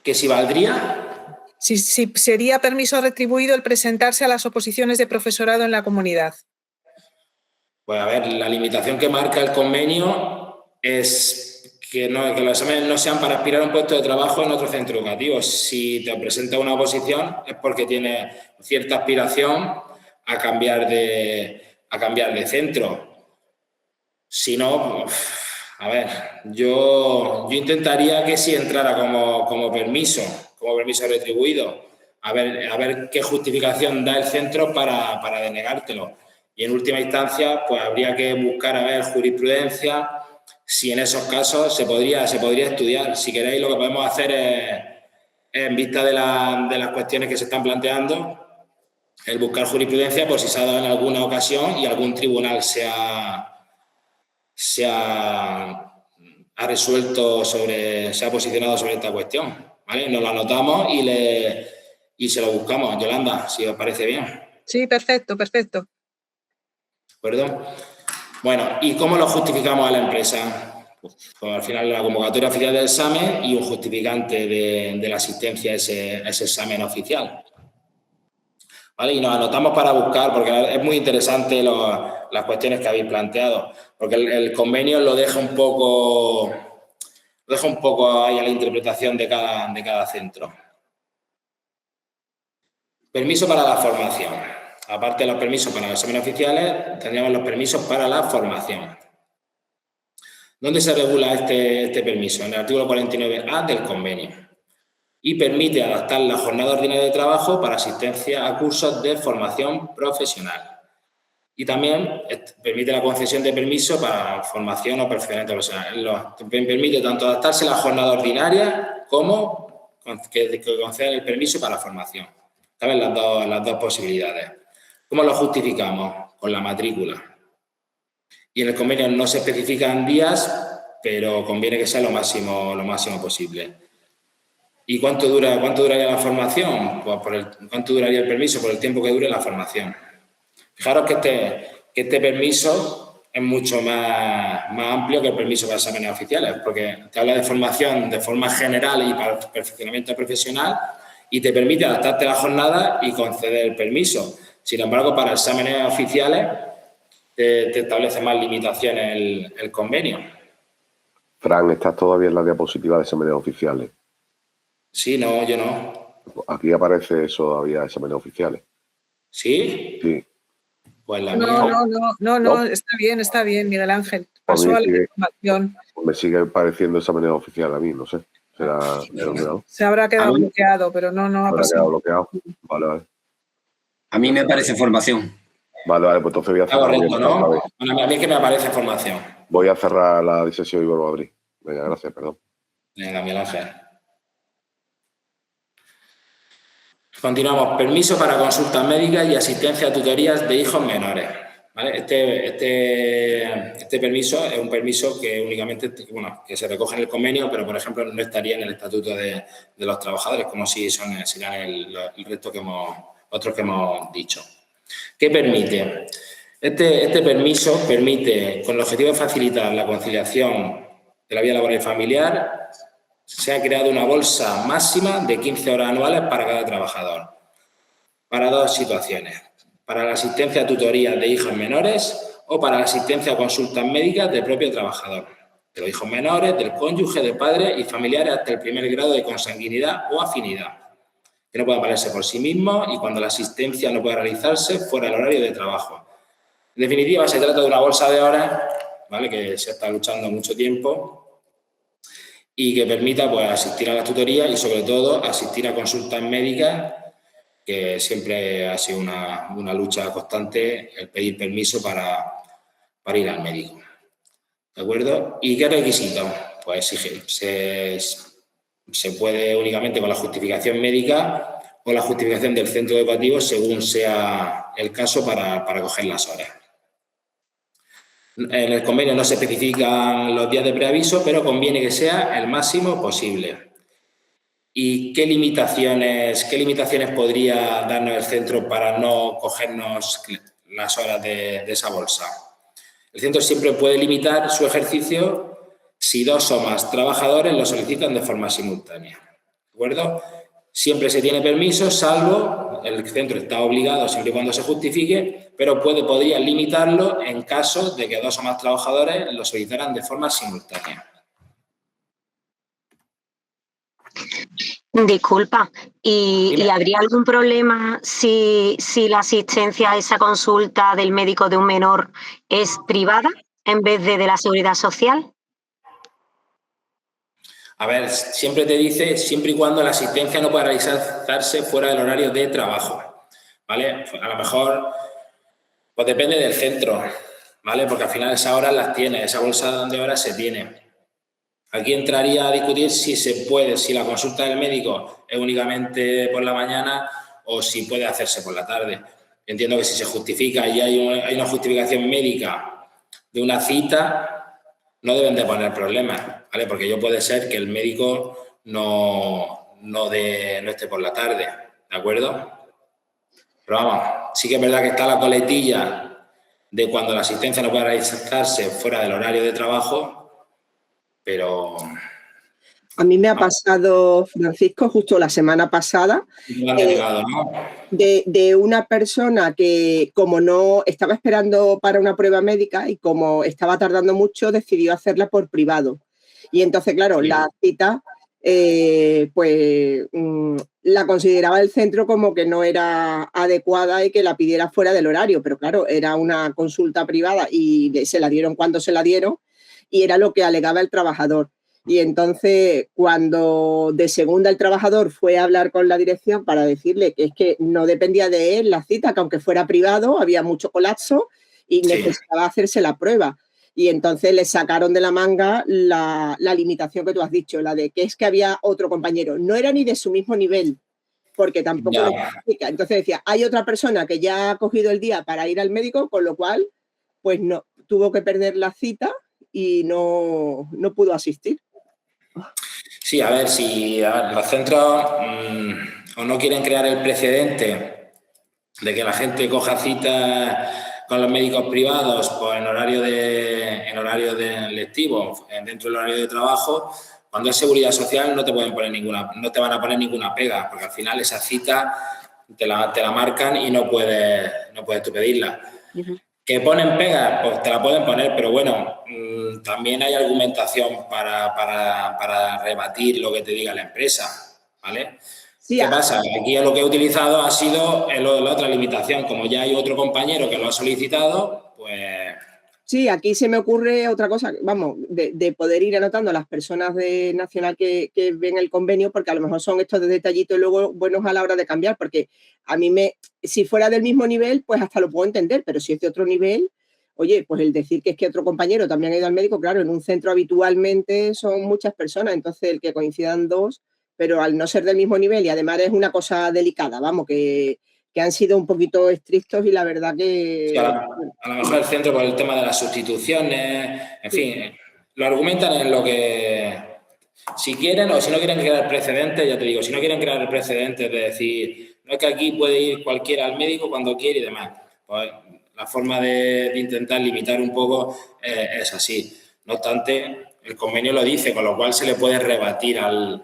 ¿Que si valdría? Si sería permiso retribuido el presentarse a las oposiciones de profesorado en la comunidad. Pues a ver, la limitación que marca el convenio es que los exámenes no sean para aspirar a un puesto de trabajo en otro centro educativo. Si te presenta una oposición es porque tienes cierta aspiración a cambiar de centro. Si no, a ver, yo intentaría que sí entrara como permiso retribuido. A ver qué justificación da el centro para denegártelo. Y en última instancia, pues habría que buscar a ver jurisprudencia, si en esos casos se podría estudiar. Si queréis, lo que podemos hacer es, en vista de las cuestiones que se están planteando, el buscar jurisprudencia por si se ha dado en alguna ocasión y algún tribunal se ha resuelto se ha posicionado sobre esta cuestión, ¿vale? Nos lo anotamos y se lo buscamos. Yolanda, si os parece bien. Sí, perfecto, perfecto. ¿De acuerdo? Bueno, ¿y cómo lo justificamos a la empresa? Pues al final la convocatoria oficial del examen y un justificante de la asistencia a ese examen oficial. ¿Vale? Y nos anotamos para buscar, porque es muy interesante las cuestiones que habéis planteado, porque el convenio lo deja un poco ahí a la interpretación de cada centro. Permiso para la formación. Aparte de los permisos para los exámenes oficiales, tendríamos los permisos para la formación. ¿Dónde se regula este permiso? En el artículo 49A del convenio. Y permite adaptar la jornada ordinaria de trabajo para asistencia a cursos de formación profesional. Y también permite la concesión de permiso para formación o perfeccionamiento profesional. Permite tanto adaptarse a la jornada ordinaria como que conceda el permiso para formación. ¿Saben? Las dos posibilidades. ¿Cómo lo justificamos? Con la matrícula. Y en el convenio no se especifican días, pero conviene que sea lo máximo posible. ¿Y cuánto duraría la formación? Pues ¿cuánto duraría el permiso? Por el tiempo que dure la formación. Fijaros que este permiso es mucho más amplio que el permiso para exámenes oficiales, porque te habla de formación de forma general y para perfeccionamiento profesional y te permite adaptarte a la jornada y conceder el permiso. Sin embargo, para exámenes oficiales te establece más limitaciones el convenio. Fran, ¿estás todavía en la diapositiva de exámenes oficiales? Sí, no, yo no. Aquí aparece eso todavía, exámenes oficiales. ¿Sí? Sí. Pues la No, está bien, Miguel Ángel. Pasó a la información. Me sigue pareciendo exámenes oficiales a mí, no sé. Será el ordenador. Se habrá quedado bloqueado, pero no ha pasado. Quedado bloqueado. Vale. A mí me parece formación. Vale, pues entonces voy a cerrar. Correcto, ¿no? Bueno, a mí es que me aparece formación. Voy a cerrar la sesión y vuelvo a abrir. Venga, gracias, perdón. Venga, Miguel Ángel. Continuamos. Permiso para consultas médicas y asistencia a tutorías de hijos menores. ¿Vale? Este permiso es un permiso que únicamente que se recoge en el convenio, pero, por ejemplo, no estaría en el estatuto de los trabajadores, como si serían el resto otros que hemos dicho. ¿Qué permite? Este permiso permite, con el objetivo de facilitar la conciliación de la vida laboral y familiar, se ha creado una bolsa máxima de 15 horas anuales para cada trabajador, para dos situaciones: para la asistencia a tutorías de hijos menores o para la asistencia a consultas médicas del propio trabajador, de los hijos menores, del cónyuge, de padres y familiares hasta el primer grado de consanguinidad o afinidad, que no puedan valerse por sí mismos y cuando la asistencia no pueda realizarse fuera del horario de trabajo. En definitiva, se trata de una bolsa de horas, ¿vale?, que se está luchando mucho tiempo y que permita, pues, asistir a las tutorías y, sobre todo, asistir a consultas médicas, que siempre ha sido una lucha constante el pedir permiso para ir al médico. ¿De acuerdo? ¿Y qué requisitos? Pues se puede únicamente con la justificación médica o la justificación del centro educativo, según sea el caso, para coger las horas. En el convenio no se especifican los días de preaviso, pero conviene que sea el máximo posible. ¿Y qué limitaciones podría darnos el centro para no cogernos las horas de esa bolsa? El centro siempre puede limitar su ejercicio si 2 o más trabajadores lo solicitan de forma simultánea. ¿De acuerdo? Siempre se tiene permiso, salvo el centro está obligado siempre y cuando se justifique, pero podría limitarlo en caso de que 2 o más trabajadores lo solicitaran de forma simultánea. Disculpa, ¿y habría algún problema si la asistencia a esa consulta del médico de un menor es privada en vez de la Seguridad Social? A ver, siempre te dice, siempre y cuando la asistencia no pueda realizarse fuera del horario de trabajo, ¿vale? A lo mejor, pues depende del centro, ¿vale? Porque al final esas horas las tiene, esa bolsa de horas se tiene. Aquí entraría a discutir si se puede, si la consulta del médico es únicamente por la mañana o si puede hacerse por la tarde. Entiendo que si se justifica y hay una justificación médica de una cita, no deben de poner problemas, ¿vale? Porque puede ser que el médico no esté por la tarde, ¿de acuerdo? Pero vamos, sí que es verdad que está la coletilla de cuando la asistencia no puede realizarse fuera del horario de trabajo, pero... A mí me ha pasado, Francisco, justo la semana pasada, de una persona que, como no estaba esperando para una prueba médica y como estaba tardando mucho, decidió hacerla por privado. Y entonces, claro, sí, la cita, la consideraba el centro como que no era adecuada y que la pidiera fuera del horario. Pero claro, era una consulta privada y se la dieron cuando se la dieron y era lo que alegaba el trabajador. Y entonces, cuando de segunda el trabajador fue a hablar con la dirección para decirle que es que no dependía de él la cita, que aunque fuera privado, había mucho colapso y necesitaba hacerse la prueba. Y entonces le sacaron de la manga la limitación que tú has dicho, la de que es que había otro compañero. No era ni de su mismo nivel, porque tampoco lo explica. Entonces decía, hay otra persona que ya ha cogido el día para ir al médico, con lo cual, pues no, tuvo que perder la cita y no pudo asistir. Sí, a ver, si los centros o no quieren crear el precedente de que la gente coja citas con los médicos privados pues en horario de lectivo, dentro del horario de trabajo, cuando es seguridad social no te van a poner ninguna pega, porque al final esa cita te la marcan y no puedes tú pedirla. Uh-huh. ¿Que ponen pegas? Pues te la pueden poner, pero bueno, también hay argumentación para rebatir lo que te diga la empresa, ¿vale? Sí, ¿qué pasa? Aquí lo que he utilizado ha sido la otra limitación. Como ya hay otro compañero que lo ha solicitado, pues... Sí, aquí se me ocurre otra cosa, vamos, de poder ir anotando a las personas de Nacional que ven el convenio, porque a lo mejor son estos de detallitos luego buenos a la hora de cambiar, porque a mí si fuera del mismo nivel, pues hasta lo puedo entender, pero si es de otro nivel, oye, pues el decir que es que otro compañero también ha ido al médico, claro, en un centro habitualmente son muchas personas, entonces el que coincidan 2, pero al no ser del mismo nivel y además es una cosa delicada, vamos, que han sido un poquito estrictos y la verdad que... Sí, a lo mejor el centro por el tema de las sustituciones, en fin, lo argumentan en lo que... Si quieren o si no quieren crear precedentes, ya te digo, si no quieren crear precedentes de decir, no es que aquí puede ir cualquiera al médico cuando quiere y demás, pues la forma de intentar limitar un poco es así. No obstante, el convenio lo dice, con lo cual se le puede rebatir al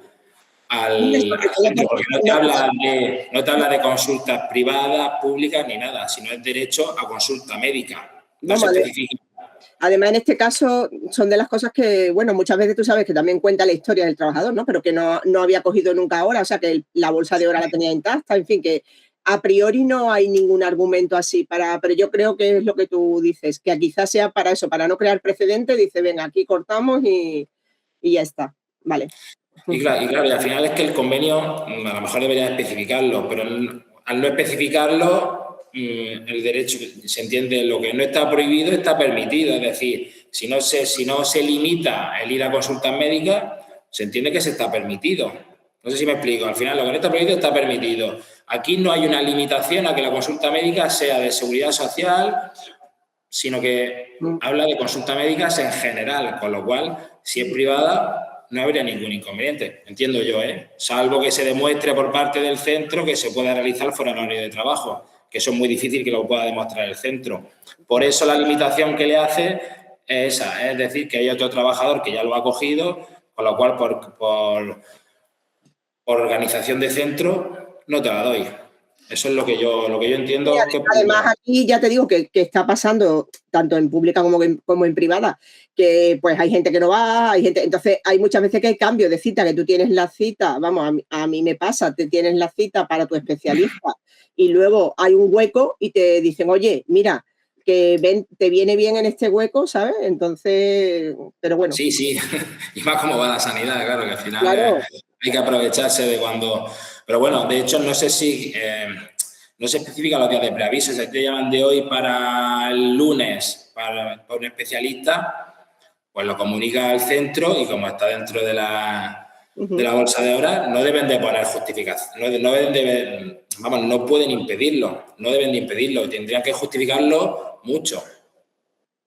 centro, porque no te habla de consultas privadas, públicas ni nada, sino es derecho a consulta médica. No se especifica. Además, en este caso, son de las cosas que, bueno, muchas veces tú sabes que también cuenta la historia del trabajador, ¿no? Pero que no había cogido nunca hora, o sea, que la bolsa de hora la tenía intacta, en fin, que a priori no hay ningún argumento así pero yo creo que es lo que tú dices, que quizás sea para eso, para no crear precedente, dice, venga, aquí cortamos y ya está, vale. Y claro, y al final es que el convenio a lo mejor debería especificarlo, pero al no especificarlo, el derecho, se entiende, lo que no está prohibido está permitido. Es decir, si no se limita el ir a consultas médicas, se entiende que se está permitido. No sé si me explico. Al final, lo que no está prohibido está permitido. Aquí no hay una limitación a que la consulta médica sea de seguridad social, sino que habla de consultas médicas en general, con lo cual, si es privada, no habría ningún inconveniente, entiendo yo, salvo que se demuestre por parte del centro que se pueda realizar fuera del horario de trabajo, que eso es muy difícil que lo pueda demostrar el centro. Por eso la limitación que le hace es esa, es decir, que hay otro trabajador que ya lo ha cogido, con lo cual por organización de centro no te la doy. Eso es lo que yo entiendo. Además, aquí ya te digo que está pasando tanto en pública como en privada, que pues hay gente que no va, hay gente, entonces hay muchas veces que hay cambio de cita, que tú tienes la cita, vamos, a mí me pasa, te tienes la cita para tu especialista y luego hay un hueco y te dicen, oye, mira, que te viene bien en este hueco, ¿sabes? Entonces, pero bueno. Sí, y más como va la sanidad, claro, que al final claro. Hay que aprovecharse de cuando... Pero bueno, de hecho, no sé si... no se especifica los días de preaviso. Si te llaman de hoy para el lunes para un especialista, pues lo comunica al centro y como está dentro de la bolsa de horas, no deben de poner justificación. No pueden impedirlo. No deben de impedirlo. Tendrían que justificarlo mucho.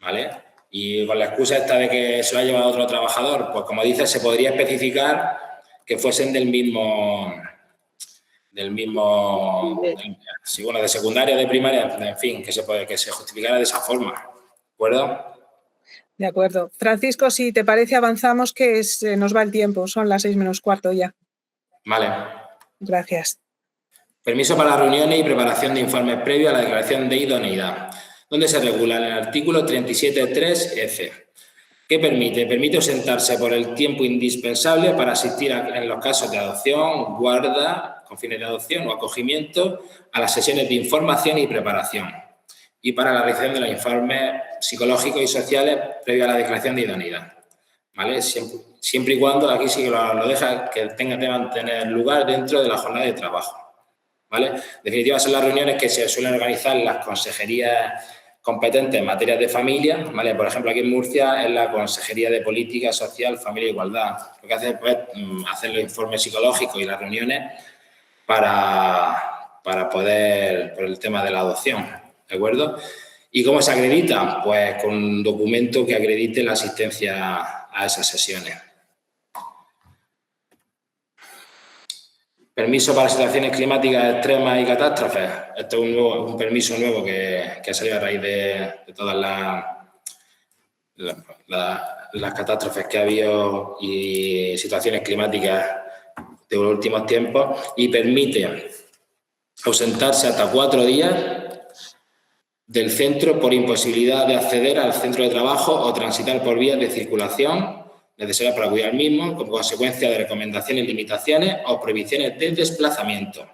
¿Vale? Y con la excusa esta de que se lo ha llevado otro trabajador, pues como dices, se podría especificar que fuesen del mismo de secundaria, de primaria, en fin, que se justificara de esa forma. ¿De acuerdo? De acuerdo. Francisco, si te parece, avanzamos, que nos va el tiempo. Son las 6 menos cuarto ya. Vale. Gracias. Permiso para reuniones y preparación de informes previos a la declaración de idoneidad, donde se regula en el artículo 37.3f. ¿Qué permite? Permite ausentarse por el tiempo indispensable para asistir en los casos de adopción, guarda, con fines de adopción o acogimiento, a las sesiones de información y preparación y para la realización de los informes psicológicos y sociales previos a la declaración de idoneidad. ¿Vale? Siempre y cuando, aquí sí que lo deja, que tenga que mantener lugar dentro de la jornada de trabajo. ¿Vale? En definitiva, son las reuniones que se suelen organizar las consejerías competentes en materias de familia, ¿vale? Por ejemplo, aquí en Murcia es la Consejería de Política Social, Familia e Igualdad. Lo que hace es hacer los informes psicológicos y las reuniones para poder, por el tema de la adopción, ¿de acuerdo? ¿Y cómo se acredita? Pues con un documento que acredite la asistencia a esas sesiones. Permiso para situaciones climáticas extremas y catástrofes. Esto es un permiso nuevo que ha salido a raíz de todas las catástrofes que ha habido y situaciones climáticas de los últimos tiempos, y permite ausentarse hasta 4 días del centro por imposibilidad de acceder al centro de trabajo o transitar por vías de circulación necesarias para acudir al mismo, como consecuencia de recomendaciones, limitaciones o prohibiciones de desplazamiento.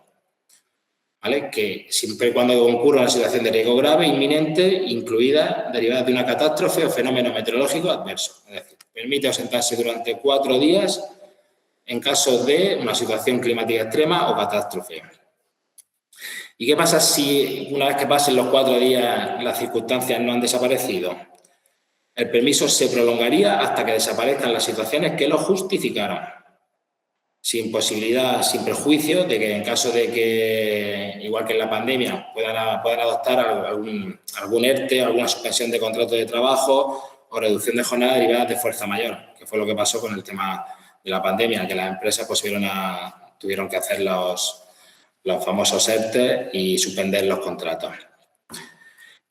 ¿Vale? Que siempre y cuando concurra una situación de riesgo grave, inminente, incluida derivada de una catástrofe o fenómeno meteorológico adverso. Es decir, permite ausentarse durante 4 días en caso de una situación climática extrema o catástrofe. ¿Y qué pasa si una vez que pasen los 4 días las circunstancias no han desaparecido? El permiso se prolongaría hasta que desaparezcan las situaciones que lo justificaron, sin posibilidad, sin perjuicio de que en caso de que, igual que en la pandemia, puedan adoptar algún ERTE, alguna suspensión de contrato de trabajo o reducción de jornada derivadas de fuerza mayor, que fue lo que pasó con el tema de la pandemia, que las empresas pues, tuvieron que hacer los famosos ERTE y suspender los contratos.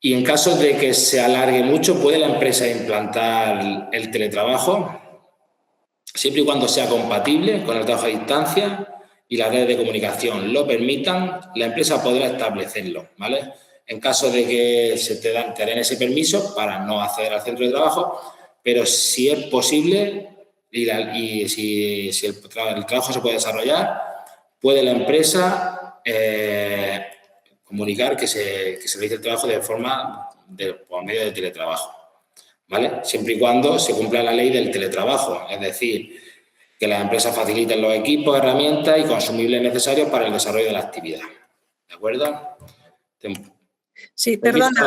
Y en caso de que se alargue mucho, ¿puede la empresa implantar el teletrabajo? Siempre y cuando sea compatible con el trabajo a distancia y las redes de comunicación lo permitan, la empresa podrá establecerlo, ¿vale? En caso de que te den ese permiso para no acceder al centro de trabajo, pero si es posible y si el trabajo se puede desarrollar, puede la empresa comunicar que se realice el trabajo por medio de teletrabajo, ¿vale? Siempre y cuando se cumpla la ley del teletrabajo, es decir, que las empresas faciliten los equipos, herramientas y consumibles necesarios para el desarrollo de la actividad. ¿De acuerdo? Sí, perdona.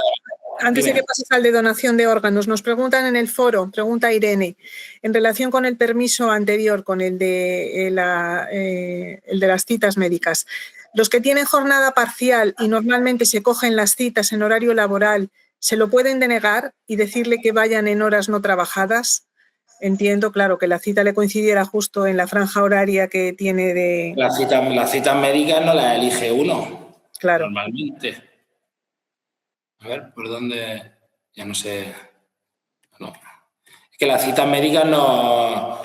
Antes de que pases al de donación de órganos, nos preguntan en el foro, pregunta Irene, en relación con el permiso anterior, con el de las citas médicas. Los que tienen jornada parcial y normalmente se cogen las citas en horario laboral, ¿se lo pueden denegar y decirle que vayan en horas no trabajadas? entiendo, claro, que la cita le coincidiera justo en la franja horaria que tiene de... Las citas médicas no las elige uno, Claro. normalmente. A ver, ¿por dónde? Ya no sé. No. Es que las citas médicas no...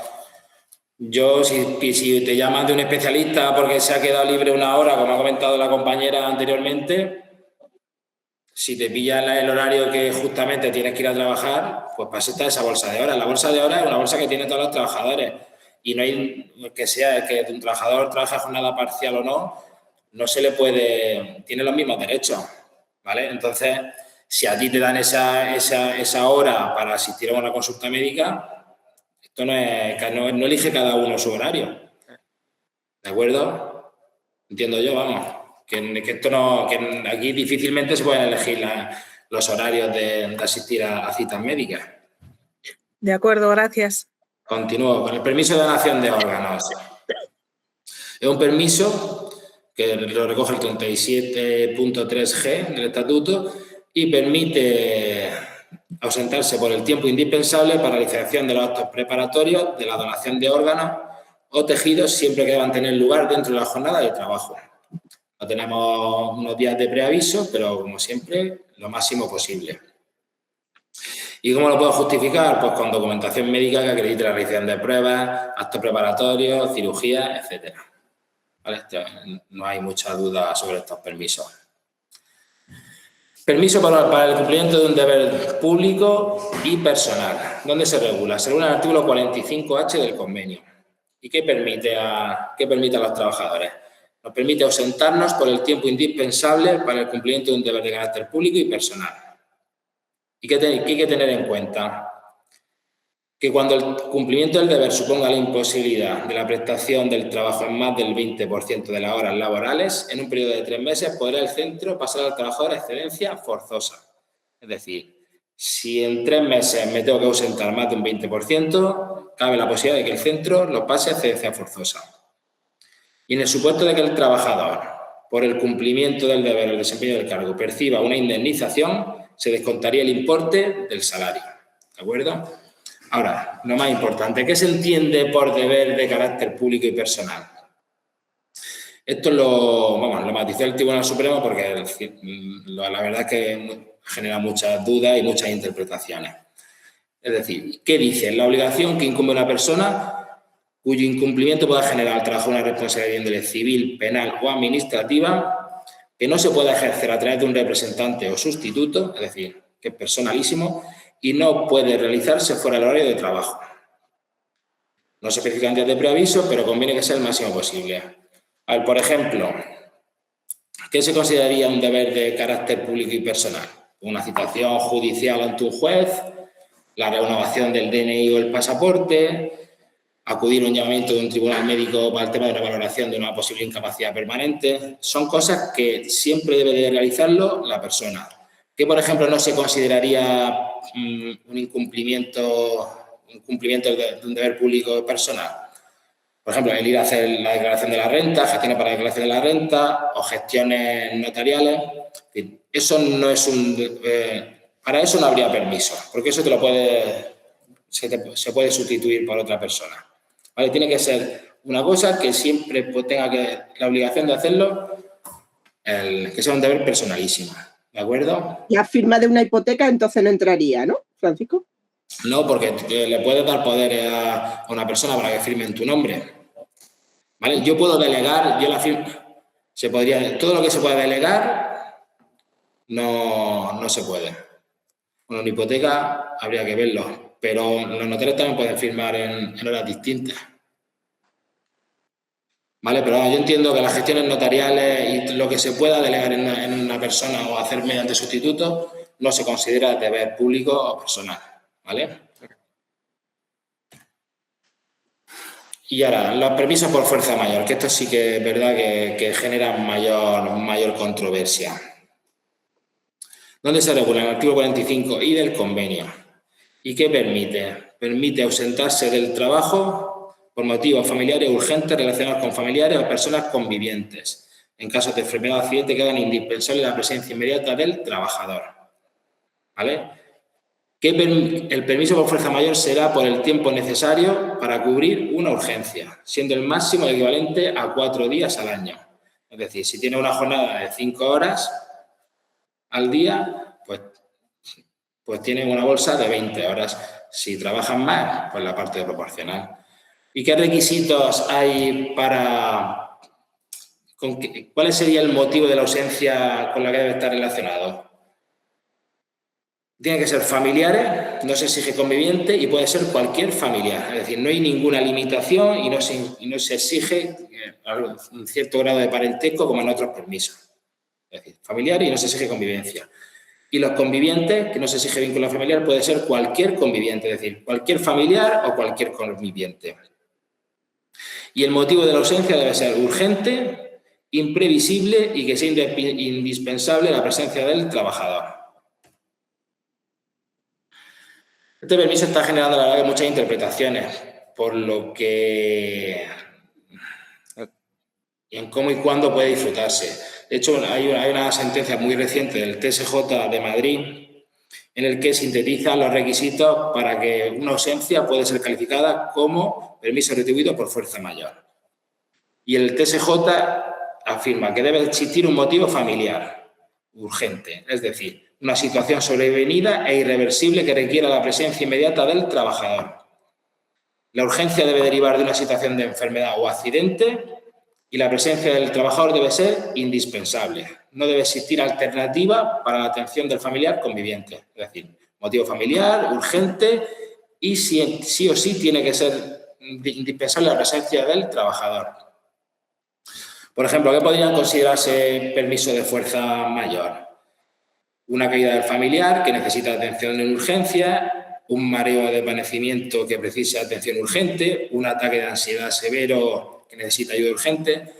Yo, si te llamas de un especialista porque se ha quedado libre una hora, como ha comentado la compañera anteriormente, si te pilla el horario que justamente tienes que ir a trabajar, pues para eso está esa bolsa de horas. La bolsa de horas es una bolsa que tienen todos los trabajadores y no hay que sea que un trabajador trabaje a jornada parcial o no, no se le puede... Tiene los mismos derechos, ¿vale? Entonces, si a ti te dan esa hora para asistir a una consulta médica, esto no elige cada uno su horario. ¿De acuerdo? Entiendo yo, vamos. Que esto no, que aquí difícilmente se pueden elegir los horarios de asistir a citas médicas. De acuerdo, gracias. Continúo con el permiso de donación de órganos. Es un permiso que lo recoge el 37.3G del Estatuto y permite ausentarse por el tiempo indispensable para la realización de los actos preparatorios de la donación de órganos o tejidos siempre que deban tener lugar dentro de la jornada de trabajo. No tenemos unos días de preaviso, pero como siempre, lo máximo posible. ¿Y cómo lo puedo justificar? Pues con documentación médica que acredite la realización de pruebas, actos preparatorios, cirugías, etc. ¿Vale? No hay mucha duda sobre estos permisos. Permiso para el cumplimiento de un deber público y personal. ¿Dónde se regula? Se regula en el artículo 45H del convenio. ¿Y qué permite a los trabajadores? Nos permite ausentarnos por el tiempo indispensable para el cumplimiento de un deber de carácter público y personal. ¿Y qué hay que tener en cuenta? Que cuando el cumplimiento del deber suponga la imposibilidad de la prestación del trabajo en más del 20% de las horas laborales, en un periodo de 3 meses podrá el centro pasar al trabajador a excedencia forzosa. Es decir, si en 3 meses me tengo que ausentar más de un 20%, cabe la posibilidad de que el centro lo pase a excedencia forzosa. Y en el supuesto de que el trabajador, por el cumplimiento del deber o el desempeño del cargo, perciba una indemnización, se descontaría el importe del salario. ¿De acuerdo? Ahora, lo más importante, ¿qué se entiende por deber de carácter público y personal? Esto lo matizó el Tribunal Supremo porque la verdad es que genera muchas dudas y muchas interpretaciones. Es decir, ¿qué dice? La obligación que incumbe una persona cuyo incumplimiento pueda generar al trabajo una responsabilidad de índole civil, penal o administrativa que no se pueda ejercer a través de un representante o sustituto, es decir, que es personalísimo, y no puede realizarse fuera del horario de trabajo. No se especifican días de preaviso, pero conviene que sea el máximo posible. A ver, por ejemplo, ¿qué se consideraría un deber de carácter público y personal? Una citación judicial ante un juez, la renovación del DNI o el pasaporte, acudir a un llamamiento de un tribunal médico para el tema de la valoración de una posible incapacidad permanente. Son cosas que siempre debe de realizarlo la persona. ¿Qué, por ejemplo, no se consideraría un incumplimiento de un deber público personal? Por ejemplo, el ir a hacer la declaración de la renta, gestiones para la declaración de la renta o gestiones notariales. En fin, eso no es para eso no habría permiso, porque eso se puede sustituir por otra persona. ¿Vale? Tiene que ser una cosa que siempre tenga la obligación de hacerlo, que sea un deber personalísimo. ¿De acuerdo? La firma de una hipoteca entonces no entraría, ¿no, Francisco? No, porque le puedes dar poderes a una persona para que firme en tu nombre. ¿Vale? Yo puedo delegar, todo lo que se pueda delegar no se puede. Bueno, una hipoteca habría que verlo, pero los notarios también pueden firmar en horas distintas. ¿Vale? Pero yo entiendo que las gestiones notariales y lo que se pueda delegar en una persona o hacer mediante sustituto no se considera deber público o personal. ¿Vale? Y ahora, los permisos por fuerza mayor, que esto sí que es verdad que generan mayor controversia. ¿Dónde se regula? En el artículo 45 y del convenio. ¿Y qué permite? Permite ausentarse del trabajo por motivos familiares urgentes relacionados con familiares o personas convivientes, en casos de enfermedad o accidente que hagan indispensable la presencia inmediata del trabajador. ¿Vale? el permiso por fuerza mayor será por el tiempo necesario para cubrir una urgencia, siendo el máximo equivalente a 4 días al año. Es decir, si tiene una jornada de 5 horas al día, pues tiene una bolsa de 20 horas. Si trabajan más, pues la parte proporcional. ¿Y qué requisitos hay para... ¿Cuál sería el motivo de la ausencia con la que debe estar relacionado? Tiene que ser familiares, no se exige conviviente y puede ser cualquier familiar. Es decir, no hay ninguna limitación y no se exige un cierto grado de parentesco como en otros permisos. Es decir, familiar y no se exige convivencia. Y los convivientes, que no se exige vínculo familiar, puede ser cualquier conviviente, es decir, cualquier familiar o cualquier conviviente. Y el motivo de la ausencia debe ser urgente, imprevisible y que sea indispensable la presencia del trabajador. Este permiso está generando, la verdad, muchas interpretaciones, por lo que en cómo y cuándo puede disfrutarse. De hecho, hay una sentencia muy reciente del TSJ de Madrid en el que sintetiza los requisitos para que una ausencia puede ser calificada como permiso retribuido por fuerza mayor. Y el TSJ afirma que debe existir un motivo familiar urgente, es decir, una situación sobrevenida e irreversible que requiera la presencia inmediata del trabajador. La urgencia debe derivar de una situación de enfermedad o accidente y la presencia del trabajador debe ser indispensable. No debe existir alternativa para la atención del familiar conviviente. Es decir, motivo familiar, urgente y sí o sí tiene que ser indispensable la presencia del trabajador. Por ejemplo, ¿qué podrían considerarse permiso de fuerza mayor? Una caída del familiar que necesita atención en urgencia, un mareo de desvanecimiento que precisa atención urgente, un ataque de ansiedad severo que necesita ayuda urgente.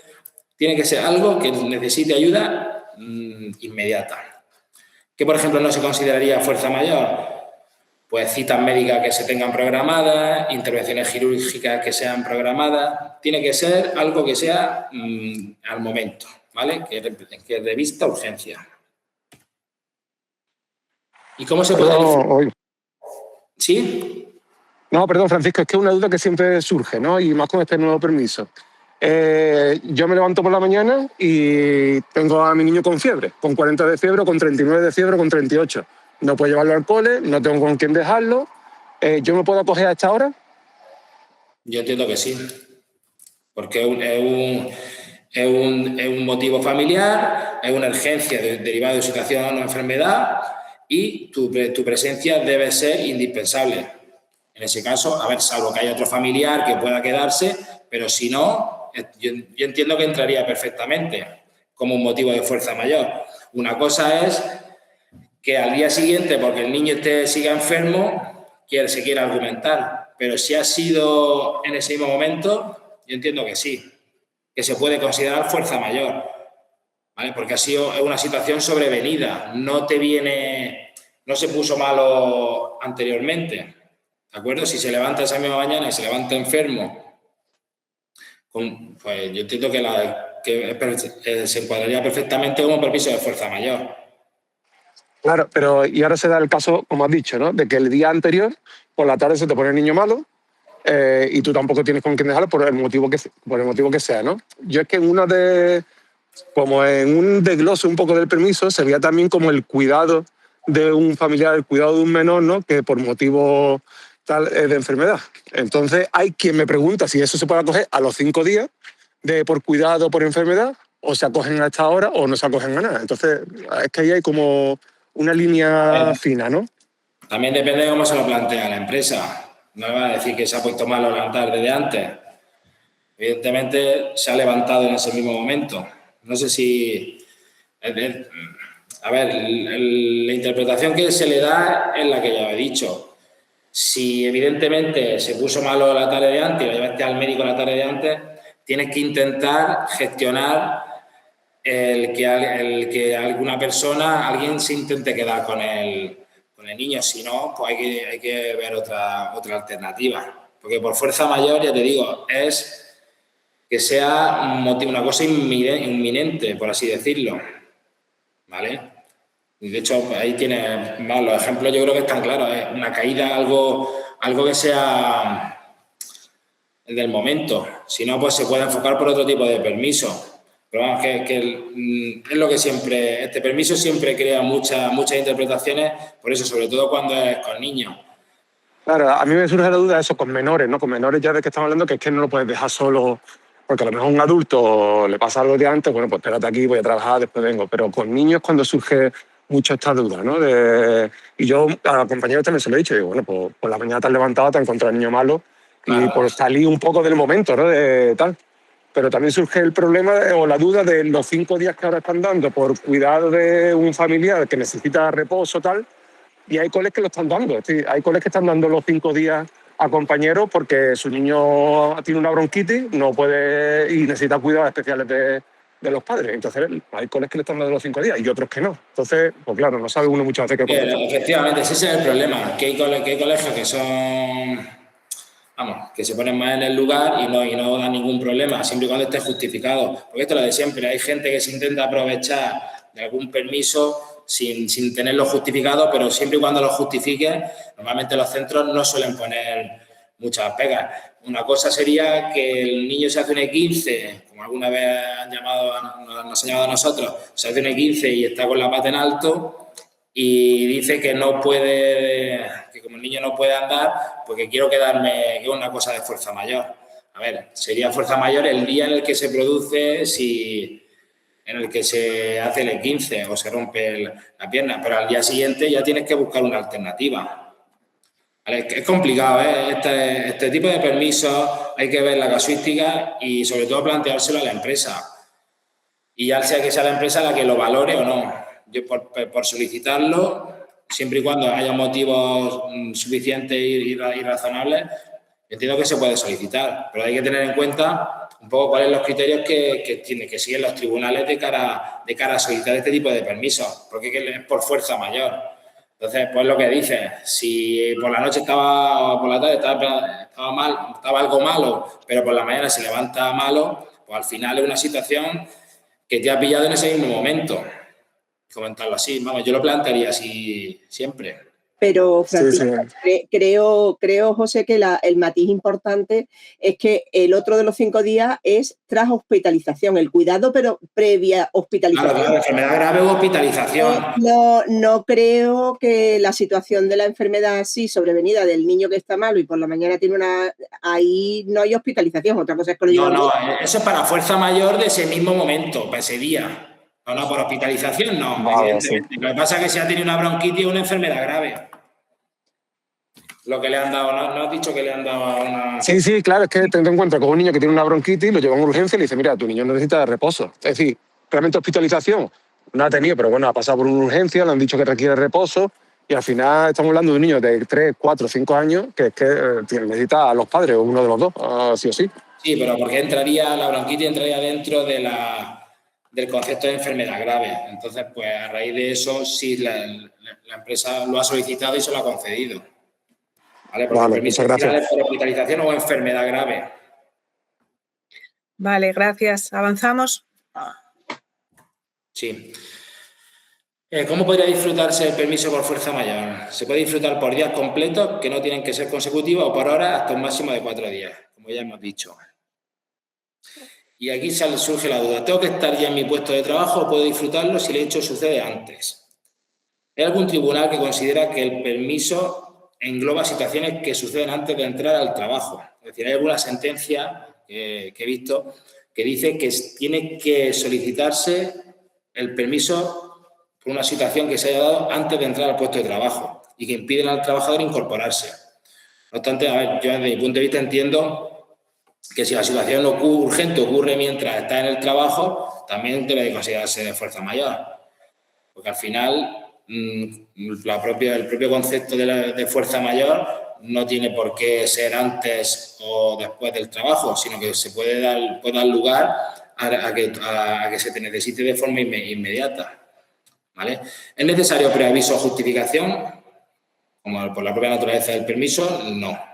Tiene que ser algo que necesite ayuda inmediata. ¿Qué, por ejemplo, no se consideraría fuerza mayor? Pues citas médicas que se tengan programadas, intervenciones quirúrgicas que sean programadas. Tiene que ser algo que sea al momento, ¿vale? Que revista urgencia. ¿Y cómo se puede...? ¿Sí? No, perdón, Francisco, es que es una duda que siempre surge, ¿no? Y más con este nuevo permiso. Yo me levanto por la mañana y tengo a mi niño con fiebre, con 40 de fiebre, con 39 de fiebre, con 38. No puedo llevarlo al cole, no tengo con quién dejarlo. ¿Yo me puedo acoger a esta hora? Yo entiendo que sí, porque es un motivo familiar, es una urgencia derivada de situación o una enfermedad y tu presencia debe ser indispensable. En ese caso, a ver, salvo que haya otro familiar que pueda quedarse, pero si no, yo entiendo que entraría perfectamente como un motivo de fuerza mayor. Una cosa es que al día siguiente, porque el niño siga enfermo, se quiera argumentar, pero si ha sido en ese mismo momento, yo entiendo que sí, que se puede considerar fuerza mayor, ¿vale? Porque es una situación sobrevenida, no se puso malo anteriormente, ¿de acuerdo? Si se levanta esa misma mañana y se levanta enfermo, pues yo entiendo que se encuadraría perfectamente como permiso de fuerza mayor. Claro, pero y ahora se da el caso, como has dicho, ¿no? De que el día anterior, por la tarde, se te pone el niño malo y tú tampoco tienes con quién dejarlo por el motivo que sea, ¿no? Yo es que como en un desglose un poco del permiso, se veía también como el cuidado de un familiar, el cuidado de un menor, ¿no? Que por motivo de enfermedad. Entonces, hay quien me pregunta si eso se puede acoger a los 5 días por cuidado por enfermedad, o se acogen a esta hora o no se acogen a nada. Entonces, es que ahí hay como una línea fina, ¿no? También depende de cómo se lo plantea la empresa. No me va a decir que se ha puesto malo la tarde de antes. Evidentemente, se ha levantado en ese mismo momento. No sé si... A ver, la interpretación que se le da es la que ya he dicho. Si evidentemente se puso malo la tarde de antes y lo llevaste al médico la tarde de antes, tienes que intentar gestionar el que alguien se intente quedar con el niño. Si no, pues hay que ver otra alternativa. Porque por fuerza mayor, ya te digo, es que sea una cosa inminente, por así decirlo. ¿Vale? Y de hecho, ahí tiene los ejemplos, yo creo que están claros. Una caída, algo que sea del momento. Si no, pues se puede enfocar por otro tipo de permiso. Pero vamos, es lo que siempre... Este permiso siempre crea muchas interpretaciones, por eso, sobre todo cuando es con niños. Claro, a mí me surge la duda de eso con menores, ¿no? Con menores ya de que estamos hablando, que es que no lo puedes dejar solo, porque a lo mejor a un adulto le pasa algo de antes, bueno, pues espérate aquí, voy a trabajar, después vengo. Pero con niños cuando surge mucho esta duda, ¿no? Y yo a los compañeros también se lo he dicho, digo, bueno, pues por la mañana te has levantado, te has encontrado al niño malo, y por salir un poco del momento, ¿no? De tal. Pero también surge el problema o la duda de los 5 días que ahora están dando por cuidado de un familiar que necesita reposo, tal, y hay coles que lo están dando. Es decir, hay coles que están dando los 5 días a compañeros porque su niño tiene una bronquitis, no puede y necesita cuidados especiales de los padres. Entonces, hay coles que le están dando los 5 días y otros que no. Entonces, pues claro, no sabe uno muchas veces qué contestar. Efectivamente, ese es el problema. Que hay colegios que son... Vamos, que se ponen más en el lugar y no dan ningún problema, siempre y cuando esté justificado. Porque esto es lo de siempre. Hay gente que se intenta aprovechar de algún permiso sin tenerlo justificado, pero siempre y cuando lo justifique, normalmente los centros no suelen poner muchas pegas. Una cosa sería que el niño se hace un E15, como alguna vez nos han llamado a nosotros, se hace un E15 y está con la pata en alto y dice que no puede, que como el niño no puede andar, porque quiero quedarme, que es una cosa de fuerza mayor. A ver, sería fuerza mayor el día en el que se produce, en el que se hace el E15 o se rompe la pierna, pero al día siguiente ya tienes que buscar una alternativa. ¿Vale? Es complicado, ¿eh? Este tipo de permisos hay que ver la casuística y sobre todo planteárselo a la empresa. Y ya sea que sea la empresa la que lo valore o no. Yo por solicitarlo, siempre y cuando haya motivos suficientes y razonables, entiendo que se puede solicitar, pero hay que tener en cuenta un poco cuáles son los criterios que siguen los tribunales de cara a solicitar este tipo de permisos, porque es por fuerza mayor. Entonces, pues lo que dice, si por la noche por la tarde estaba algo malo, pero por la mañana se levanta malo, pues al final es una situación que te ha pillado en ese mismo momento. Comentarlo así, vamos, yo lo plantearía así siempre. Pero, Francisco, sí. Creo, José, que el matiz importante es que el otro de los 5 días es tras hospitalización, el cuidado, pero previa hospitalización. Claro, enfermedad grave o hospitalización. No creo que la situación de la enfermedad así sobrevenida del niño que está malo y por la mañana tiene ahí no hay hospitalización, otra cosa es que lo lleva. No, eso es para fuerza mayor de ese mismo momento, para ese día. No, por hospitalización no. Vale, sí. Lo que pasa es que si ha tenido una bronquitis o una enfermedad grave. Lo que le han dado, ¿no has dicho que le han dado una...? Sí, claro, es que ten en cuenta que un niño que tiene una bronquitis lo lleva a urgencia y le dice, mira, tu niño necesita reposo. Es decir, realmente hospitalización no ha tenido, pero bueno, ha pasado por una urgencia, le han dicho que requiere reposo y al final estamos hablando de un niño de 3, 4, 5 años que necesita a los padres o uno de los dos, sí o sí. Sí, pero porque la bronquitis entraría dentro del concepto de enfermedad grave. Entonces, pues a raíz de eso, sí, la empresa lo ha solicitado y se lo ha concedido. Vale, muchas gracias. Por hospitalización o enfermedad grave. Vale, gracias. ¿Avanzamos? Sí. ¿Cómo podría disfrutarse el permiso por fuerza mayor? Se puede disfrutar por días completos, que no tienen que ser consecutivos, o por horas hasta un máximo de 4 días, como ya hemos dicho. Y aquí surge la duda. ¿Tengo que estar ya en mi puesto de trabajo o puedo disfrutarlo si el hecho sucede antes? ¿Hay algún tribunal que considera que el permiso engloba situaciones que suceden antes de entrar al trabajo? Es decir, hay alguna sentencia que he visto que dice que tiene que solicitarse el permiso por una situación que se haya dado antes de entrar al puesto de trabajo y que impiden al trabajador incorporarse. No obstante, a ver, yo desde mi punto de vista entiendo que si la situación urgente ocurre mientras está en el trabajo, también debe de considerarse de fuerza mayor. Porque al final, el propio concepto de fuerza mayor no tiene por qué ser antes o después del trabajo, sino que se puede dar lugar a que se te necesite de forma inmediata. ¿Vale? ¿Es necesario preaviso o justificación? Como por la propia naturaleza del permiso, no.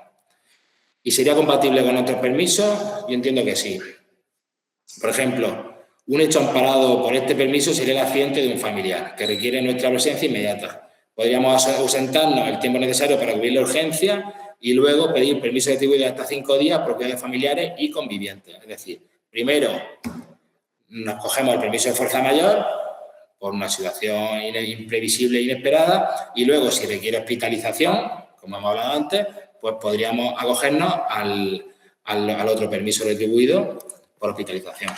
¿Y sería compatible con otros permisos? Yo entiendo que sí. Por ejemplo, Un hecho amparado por este permiso sería el accidente de un familiar, que requiere nuestra presencia inmediata. Podríamos ausentarnos el tiempo necesario para cubrir la urgencia y luego pedir permiso retribuido de hasta 5 días por cuidado de familiares y convivientes. Es decir, primero nos cogemos el permiso de fuerza mayor por una situación imprevisible e inesperada y luego, si requiere hospitalización, como hemos hablado antes, pues podríamos acogernos al otro permiso retribuido por hospitalización.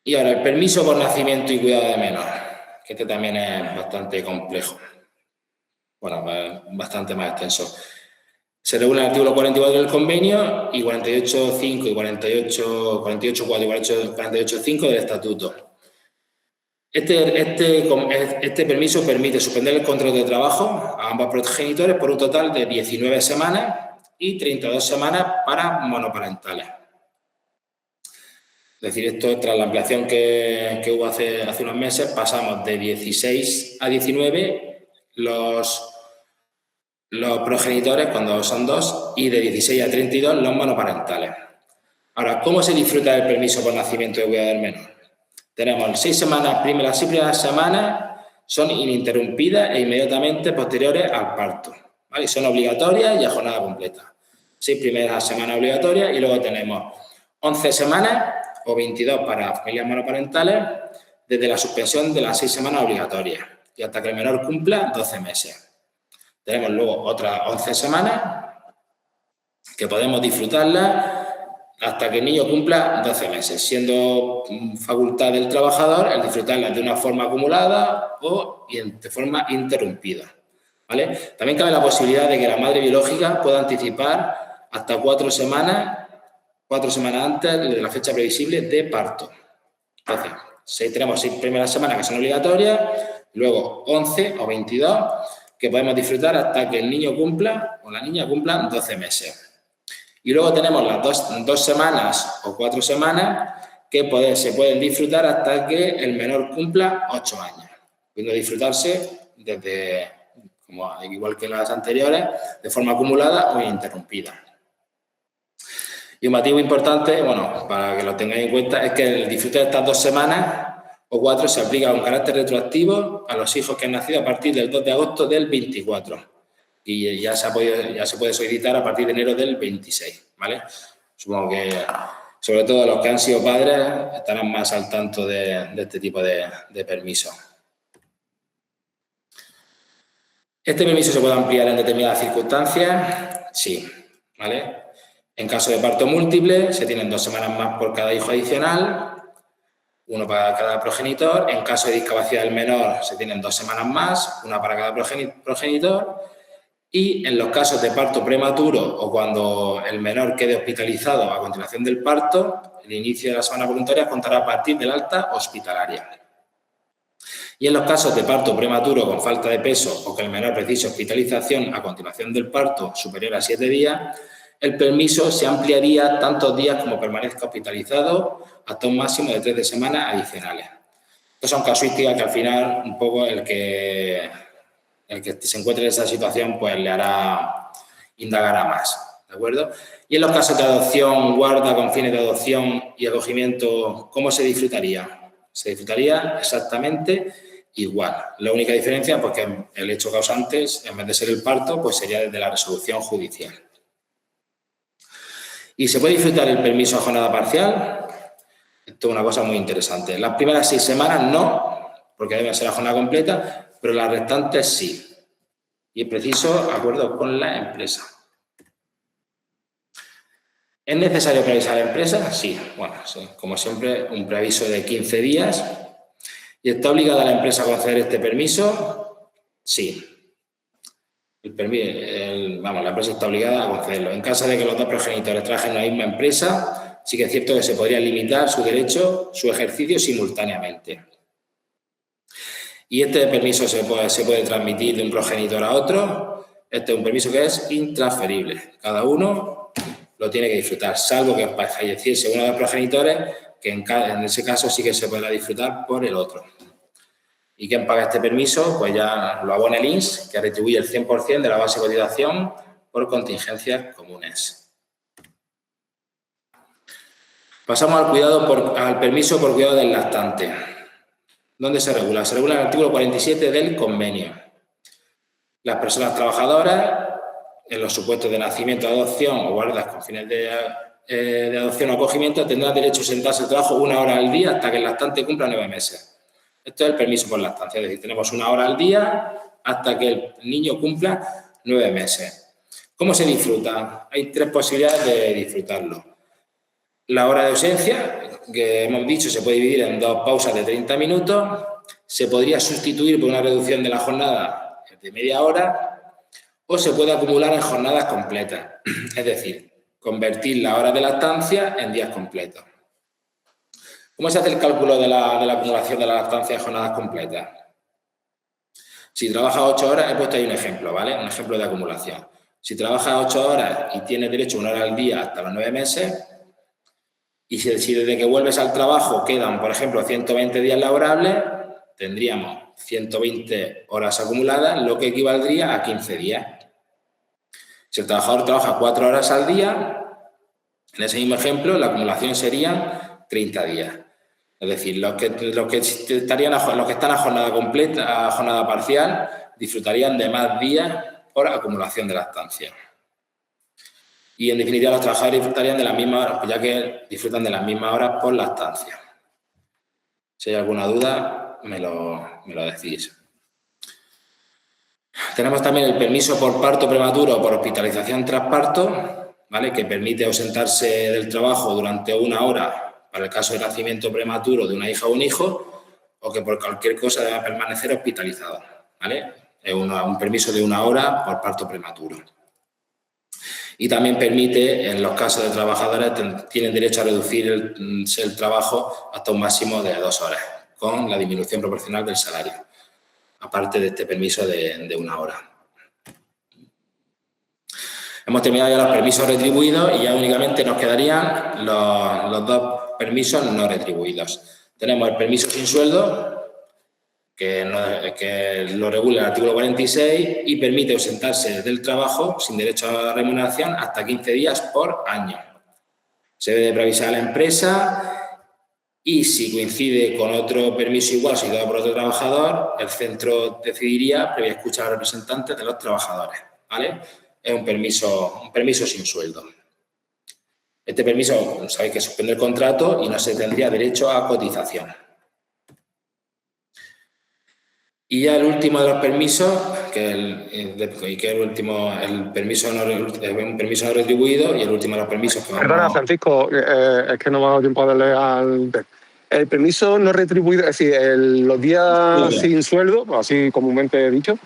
Y ahora, el permiso por nacimiento y cuidado de menor, que este también es bastante complejo. Bueno, bastante más extenso. Se regula el artículo 44 del convenio y 48.5 y 48.4 y 48.5 del estatuto. Este permiso permite suspender el contrato de trabajo a ambos progenitores por un total de 19 semanas y 32 semanas para monoparentales. Es decir, esto tras la ampliación que hubo hace unos meses, pasamos de 16 a 19 los progenitores cuando son 2 y de 16 a 32 los monoparentales. Ahora, ¿cómo se disfruta del permiso por nacimiento y cuidado del menor? Tenemos las 6 primeras semanas son ininterrumpidas e inmediatamente posteriores al parto, ¿vale? Son obligatorias y a jornada completa. 6 primeras semanas obligatorias y luego tenemos 11 semanas o 22 para familias monoparentales desde la suspensión de las 6 semanas obligatorias y hasta que el menor cumpla 12 meses. Tenemos luego otras 11 semanas que podemos disfrutarlas hasta que el niño cumpla 12 meses, siendo facultad del trabajador el disfrutarlas de una forma acumulada o de forma interrumpida, ¿vale? También cabe la posibilidad de que la madre biológica pueda anticipar hasta 4 semanas antes de la fecha previsible de parto. Entonces, tenemos 6 primeras semanas que son obligatorias, luego 11 o 22 que podemos disfrutar hasta que el niño cumpla o la niña cumpla 12 meses. Y luego tenemos las 2 semanas o 4 semanas que se pueden disfrutar hasta que el menor cumpla 8 años, pudiendo disfrutarse desde, igual que las anteriores, de forma acumulada o ininterrumpida. Y un motivo importante, bueno, para que lo tengáis en cuenta, es que el disfrute de estas 2 semanas o 4 se aplica con carácter retroactivo a los hijos que han nacido a partir del 2 de agosto del 24. Y ya se puede solicitar a partir de enero del 26, ¿vale? Supongo que, sobre todo los que han sido padres, estarán más al tanto de este tipo de permiso. ¿Este permiso se puede ampliar en determinadas circunstancias? Sí, ¿vale? En caso de parto múltiple, se tienen 2 semanas más por cada hijo adicional, 1 para cada progenitor. En caso de discapacidad del menor, se tienen 2 semanas más, 1 para cada progenitor. Y en los casos de parto prematuro o cuando el menor quede hospitalizado a continuación del parto, el inicio de la semana voluntaria contará a partir del alta hospitalaria. Y en los casos de parto prematuro con falta de peso o que el menor precise hospitalización a continuación del parto superior a 7 días, el permiso se ampliaría tantos días como permanezca hospitalizado hasta un máximo de 3 semanas adicionales. Estas son casuísticas que al final un poco el que se encuentre en esa situación pues le hará, indagará más, ¿de acuerdo? Y en los casos de adopción, guarda con fines de adopción y acogimiento, ¿cómo se disfrutaría? Se disfrutaría exactamente igual. La única diferencia, pues que el hecho causante, en vez de ser el parto, pues sería desde la resolución judicial. ¿Y se puede disfrutar el permiso a jornada parcial? Esto es una cosa muy interesante. Las primeras 6 semanas no, porque deben ser a jornada completa, pero las restantes sí. Y es preciso acuerdo con la empresa. ¿Es necesario preavisar a la empresa? Sí. Bueno, sí, como siempre, un preaviso de 15 días. ¿Y está obligada la empresa a conceder este permiso? Sí. La empresa está obligada a concederlo. En caso de que los 2 progenitores trabajen en la misma empresa, sí que es cierto que se podría limitar su ejercicio simultáneamente. Y este permiso se puede transmitir de un progenitor a otro. Este es un permiso que es intransferible. Cada uno lo tiene que disfrutar, salvo que para falleciese uno de los progenitores, que en ese caso sí que se podrá disfrutar por el otro. ¿Y quién paga este permiso? Pues ya lo abona el INS, que retribuye el 100% de la base de cotización por contingencias comunes. Pasamos al permiso por cuidado del lactante. ¿Dónde se regula? Se regula en el artículo 47 del convenio. Las personas trabajadoras, en los supuestos de nacimiento, adopción o guardas con fines de adopción o acogimiento, tendrán derecho a sentarse al trabajo 1 hora al día hasta que el lactante cumpla 9 meses. Esto es el permiso por lactancia, es decir, tenemos 1 hora al día hasta que el niño cumpla 9 meses. ¿Cómo se disfruta? Hay 3 posibilidades de disfrutarlo. La hora de ausencia, que hemos dicho, se puede dividir en 2 pausas de 30 minutos. Se podría sustituir por una reducción de la jornada de media hora o se puede acumular en jornadas completas. Es decir, convertir la hora de lactancia en días completos. ¿Cómo se hace el cálculo de la acumulación de la lactancia en jornadas completas? Si trabajas 8 horas, he puesto ahí un ejemplo, ¿vale? Un ejemplo de acumulación. Si trabajas 8 horas y tienes derecho a 1 hora al día hasta los 9 meses, y si desde que vuelves al trabajo quedan, por ejemplo, 120 días laborables, tendríamos 120 horas acumuladas, lo que equivaldría a 15 días. Si el trabajador trabaja 4 horas al día, en ese mismo ejemplo, la acumulación serían 30 días. Es decir, los que están a jornada completa, a jornada parcial, disfrutarían de más días por acumulación de lactancia. Y, en definitiva, los trabajadores disfrutarían de las mismas horas, ya que disfrutan de las mismas horas por lactancia. Si hay alguna duda, me lo decís. Tenemos también el permiso por parto prematuro o por hospitalización tras parto, ¿vale? Que permite ausentarse del trabajo durante 1 hora para el caso de nacimiento prematuro de una hija o un hijo, o que por cualquier cosa deba permanecer hospitalizado, ¿vale? Es un permiso de 1 hora por parto prematuro. Y también permite, en los casos de trabajadores, tienen derecho a reducir el trabajo hasta un máximo de 2 horas, con la disminución proporcional del salario, aparte de este permiso de 1 hora. Hemos terminado ya los permisos retribuidos y ya únicamente nos quedarían los 2 permisos no retribuidos. Tenemos el permiso sin sueldo, que lo regula el artículo 46 y permite ausentarse del trabajo sin derecho a remuneración hasta 15 días por año. Se debe de preavisar a la empresa y, si coincide con otro permiso igual solicitado por otro trabajador, el centro decidiría, previa escucha a los representantes de los trabajadores, ¿vale? Es un permiso sin sueldo. Este permiso, sabéis que suspende el contrato y no se tendría derecho a cotización. Y ya el último de los permisos, que es un permiso no retribuido, y el último de los permisos que Perdona, Francisco, es que no me ha dado tiempo de leer el permiso no retribuido, es decir, los días sin sueldo, así comúnmente he dicho,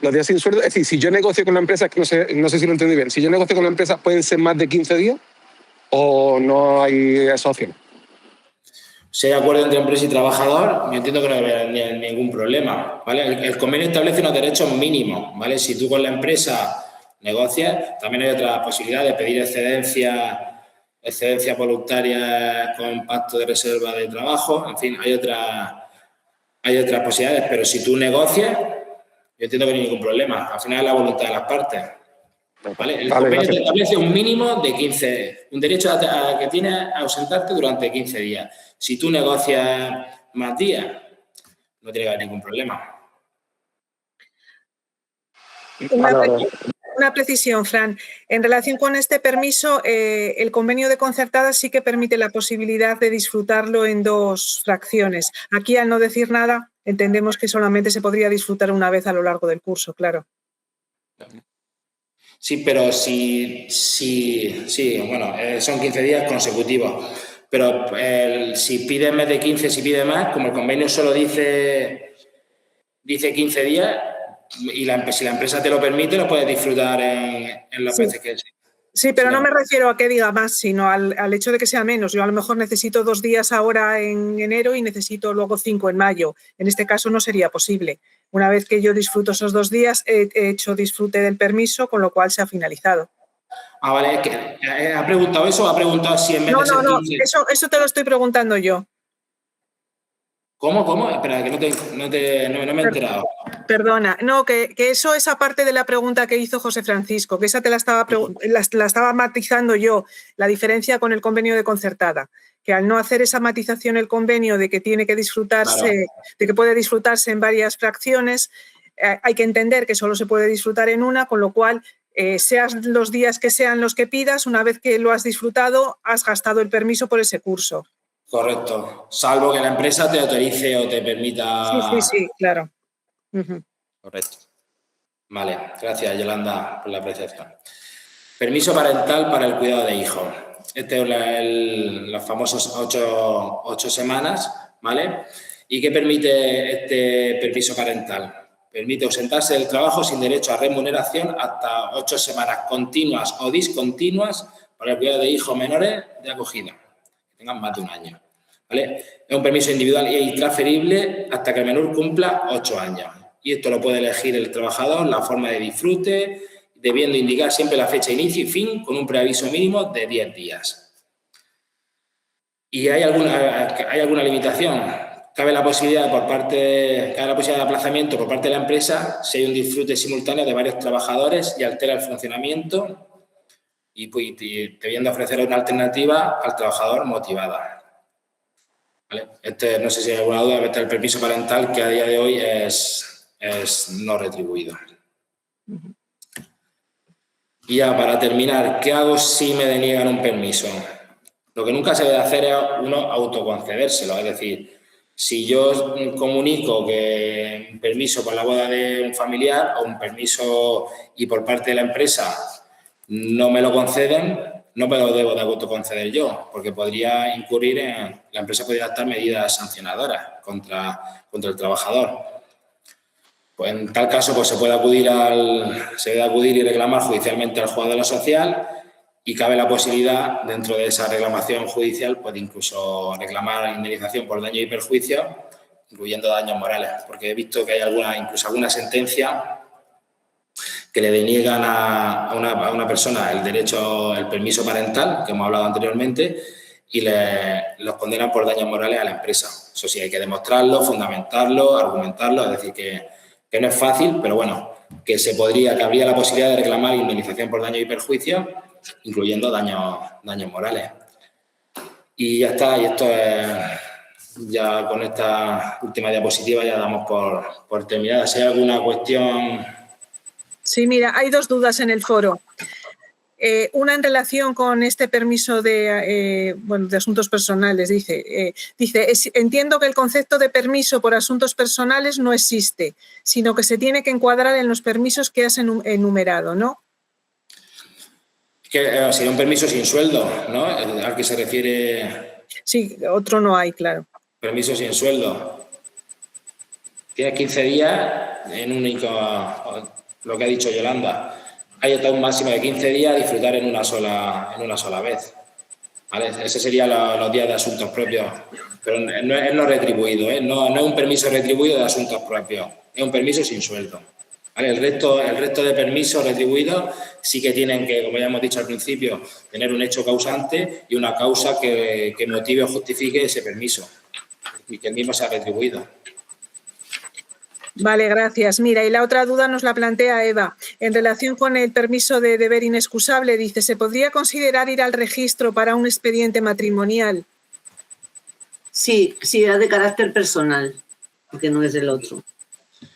los días sin sueldo, es decir, si yo negocio con la empresa, es que no sé si lo entendí bien, si yo negocio con la empresa, ¿pueden ser más de 15 días o no hay esa opción? Si hay acuerdo entre empresa y trabajador, yo entiendo que no debe haber ningún problema, ¿vale? El convenio establece unos derechos mínimos, ¿vale? Si tú con la empresa negocias, también hay otra posibilidad de pedir excedencia voluntaria con pacto de reserva de trabajo, en fin, hay otras posibilidades, pero si tú negocias, yo entiendo que no hay ningún problema, al final es la voluntad de las partes, ¿vale? El convenio te establece un mínimo de 15, un derecho a que tienes a ausentarte durante 15 días. Si tú negocias más días, no tiene que haber ningún problema. Una precisión, Fran. En relación con este permiso, el convenio de concertada sí que permite la posibilidad de disfrutarlo en 2 fracciones. Aquí, al no decir nada, entendemos que solamente se podría disfrutar una vez a lo largo del curso, claro. Sí, pero sí, bueno, son 15 días consecutivos. Pero si pides más de 15, si pides más, como el convenio solo dice 15 días, y si la empresa te lo permite, lo puedes disfrutar en las veces que... Sí, pero no me refiero a que diga más, sino al hecho de que sea menos. Yo a lo mejor necesito 2 días ahora en enero y necesito luego 5 en mayo. En este caso no sería posible. Una vez que yo disfruto esos 2 días, he hecho disfrute del permiso, con lo cual se ha finalizado. Ah, vale, es que ¿ha preguntado eso o ha preguntado si en vez de ser 15? Eso te lo estoy preguntando yo. ¿Cómo? Espera, que no me he enterado. Perdona, no, que eso es aparte de la pregunta que hizo José Francisco, que esa te la estaba matizando yo, la diferencia con el convenio de concertada, que al no hacer esa matización el convenio de que tiene que disfrutarse, de que puede disfrutarse en varias fracciones, hay que entender que solo se puede disfrutar en una, con lo cual, sean los días que sean los que pidas, una vez que lo has disfrutado, has gastado el permiso por ese curso. Correcto. Salvo que la empresa te autorice o te permita... Sí, claro. Correcto. Vale, gracias Yolanda por la apreciación. Permiso parental para el cuidado de hijos. Este es los famosos 8 semanas, ¿vale? ¿Y qué permite este permiso parental? Permite ausentarse del trabajo sin derecho a remuneración hasta 8 semanas continuas o discontinuas para el cuidado de hijos menores de acogida, que tengan más de un año, ¿vale? Es un permiso individual y transferible hasta que el menor cumpla 8 años. Y esto lo puede elegir el trabajador, la forma de disfrute, debiendo indicar siempre la fecha de inicio y fin con un preaviso mínimo de 10 días. ¿Y hay alguna limitación? Cabe la posibilidad de aplazamiento por parte de la empresa si hay un disfrute simultáneo de varios trabajadores y altera el funcionamiento y debiendo ofrecer una alternativa al trabajador motivada. ¿Vale? No sé si hay alguna duda, el permiso parental que a día de hoy es no retribuido. Y ya para terminar, ¿qué hago si me deniegan un permiso? Lo que nunca se debe hacer es uno autoconcedérselo, es decir, si yo comunico que un permiso por la boda de un familiar o un permiso y por parte de la empresa no me lo conceden, no me lo debo de autoconceder yo, porque podría incurrir la empresa podría adoptar medidas sancionadoras contra el trabajador. Pues en tal caso pues se puede acudir y reclamar judicialmente al juzgado de lo social y cabe la posibilidad, dentro de esa reclamación judicial, pues incluso reclamar indemnización por daño y perjuicio, incluyendo daños morales, porque he visto que hay incluso alguna sentencia que le deniegan a una persona el permiso parental, que hemos hablado anteriormente, y los condenan por daños morales a la empresa. Eso sí, hay que demostrarlo, fundamentarlo, argumentarlo, es decir, que no es fácil, pero bueno, que habría la posibilidad de reclamar indemnización por daño y perjuicio, incluyendo daños morales. Y ya está, y esto es, ya con esta última diapositiva ya damos por terminada. Si hay alguna cuestión... Sí, mira, hay 2 dudas en el foro. Una en relación con este permiso de asuntos personales. Dice, entiendo que el concepto de permiso por asuntos personales no existe, sino que se tiene que encuadrar en los permisos que has enumerado, ¿no? Que sería un permiso sin sueldo, ¿no? Al que se refiere... Sí, otro no hay, claro. Permiso sin sueldo. Tienes 15 días en lo que ha dicho Yolanda. Hay hasta un máximo de 15 días a disfrutar en una sola vez. ¿Vale? Ese serían los días de asuntos propios. Pero es no retribuido, ¿eh? No es un permiso retribuido de asuntos propios. Es un permiso sin sueldo. ¿Vale? El resto de permisos retribuidos sí que tienen que, como ya hemos dicho al principio, tener un hecho causante y una causa que motive o justifique ese permiso y que el mismo sea retribuido. Vale, gracias. Mira, y la otra duda nos la plantea Eva. En relación con el permiso de deber inexcusable, dice, ¿se podría considerar ir al registro para un expediente matrimonial? Sí, es de carácter personal, porque no es del otro.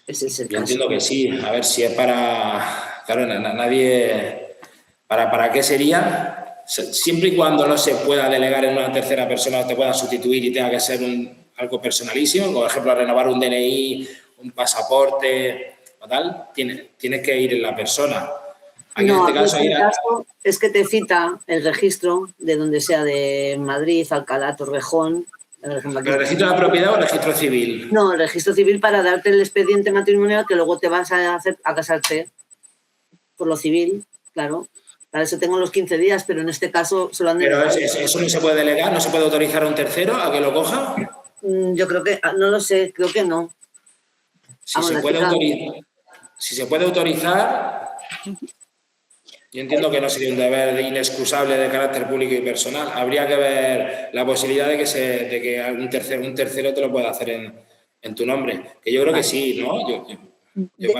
Ese es el caso. Yo entiendo que sí. A ver si es para... Claro, nadie... ¿Para qué sería? Siempre y cuando no se pueda delegar en una tercera persona o te pueda sustituir y tenga que ser algo personalísimo, como por ejemplo renovar un DNI, un pasaporte o tal, tienes que ir en la persona. Aquí no, en este caso es que te cita el registro de donde sea, de Madrid, Alcalá, Torrejón. ¿El registro de la propiedad o el registro civil? No, el registro civil para darte el expediente matrimonial que luego te vas a casarte por lo civil, claro. Para eso tengo los 15 días, pero en este caso solo han delegado. ¿Pero eso no se puede delegar? ¿No se puede autorizar a un tercero a que lo coja? Yo creo que, no lo sé, creo que no. Si se puede autorizar, yo entiendo que no sería un deber inexcusable de carácter público y personal. Habría que ver la posibilidad de que un tercero te lo pueda hacer en tu nombre. Que yo creo que sí, ¿no? De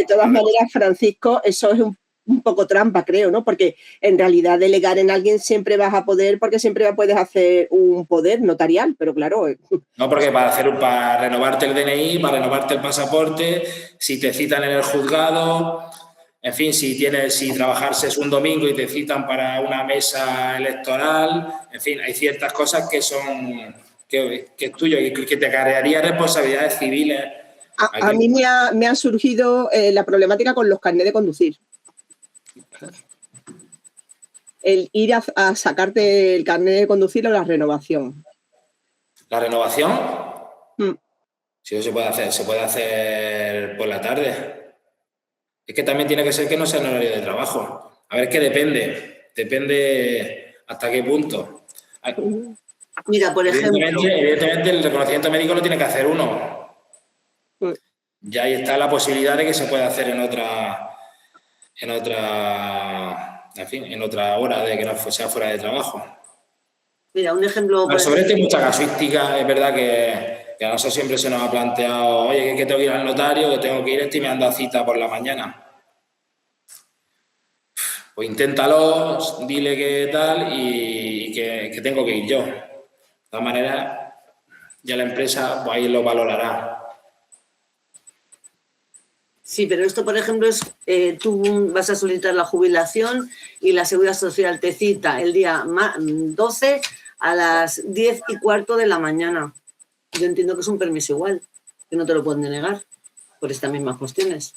todas maneras, Francisco, eso es un poco trampa, creo, ¿no? Porque en realidad delegar en alguien siempre vas a poder, porque siempre puedes hacer un poder notarial, pero claro. No, porque para renovarte el DNI, para renovarte el pasaporte, si te citan en el juzgado, en fin, si trabajarse es un domingo y te citan para una mesa electoral, en fin, hay ciertas cosas que son que es tuyo y que te acarrearía responsabilidades civiles. A mí me ha surgido la problemática con los carnets de conducir. El ir a sacarte el carnet de conducir o la renovación. ¿La renovación? Sí, eso se puede hacer por la tarde. Es que también tiene que ser que no sea en horario de trabajo. A ver, es que depende hasta qué punto. Mira, por ejemplo... Evidentemente el reconocimiento médico lo tiene que hacer uno. Ya ahí está la posibilidad de que se pueda hacer en otra hora de que no sea fuera de trabajo. Mira, un ejemplo... Sobre esto hay mucha casuística. Es verdad que a nosotros siempre se nos ha planteado, oye, que tengo que ir al notario, que tengo que ir y me han dado cita por la mañana. Pues inténtalo, dile que tal y que tengo que ir yo. De todas maneras, ya la empresa pues ahí lo valorará. Sí, pero esto, por ejemplo, es tú vas a solicitar la jubilación y la Seguridad Social te cita el día 12 a las 10:15 de la mañana. Yo entiendo que es un permiso igual, que no te lo pueden denegar por estas mismas cuestiones.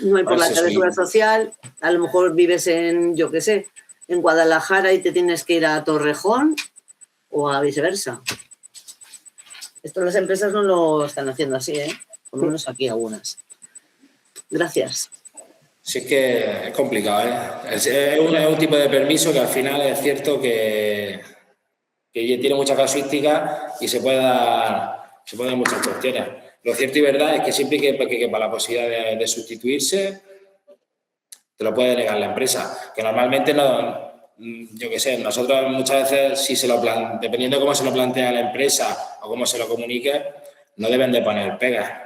No hay por la Seguridad Social, a lo mejor vives en, yo qué sé, en Guadalajara y te tienes que ir a Torrejón o a viceversa. Esto las empresas no lo están haciendo así, ¿eh? Por lo menos aquí algunas. Gracias. Sí, es que es complicado, ¿eh? Es un tipo de permiso que al final es cierto que tiene mucha casuística y se puede dar muchas cuestiones. Lo cierto y verdad es que siempre que para la posibilidad de sustituirse, te lo puede negar la empresa. Que normalmente no, yo qué sé, nosotros muchas veces, dependiendo de cómo se lo plantea la empresa o cómo se lo comunique, no deben de poner pegas.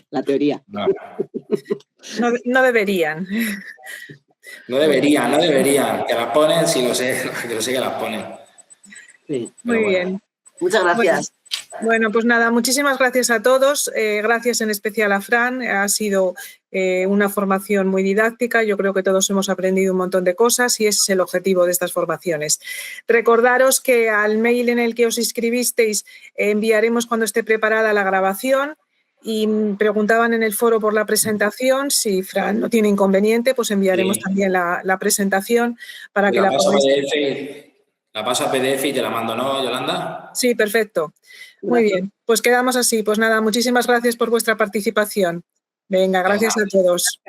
La teoría. No deberían. No deberían. Que las ponen, sí lo sé, que las ponen. Sí. Muy bien. Muchas gracias. Bueno, pues nada, muchísimas gracias a todos. Gracias en especial a Fran. Ha sido una formación muy didáctica. Yo creo que todos hemos aprendido un montón de cosas y ese es el objetivo de estas formaciones. Recordaros que al mail en el que os inscribisteis enviaremos cuando esté preparada la grabación. Y preguntaban en el foro por la presentación. Si Fran no tiene inconveniente, pues enviaremos también la presentación para que la podáis. La paso a PDF y te la mando, ¿no, Yolanda? Sí, perfecto. Muy bien, pues quedamos así. Pues nada, muchísimas gracias por vuestra participación. Venga, gracias a todos.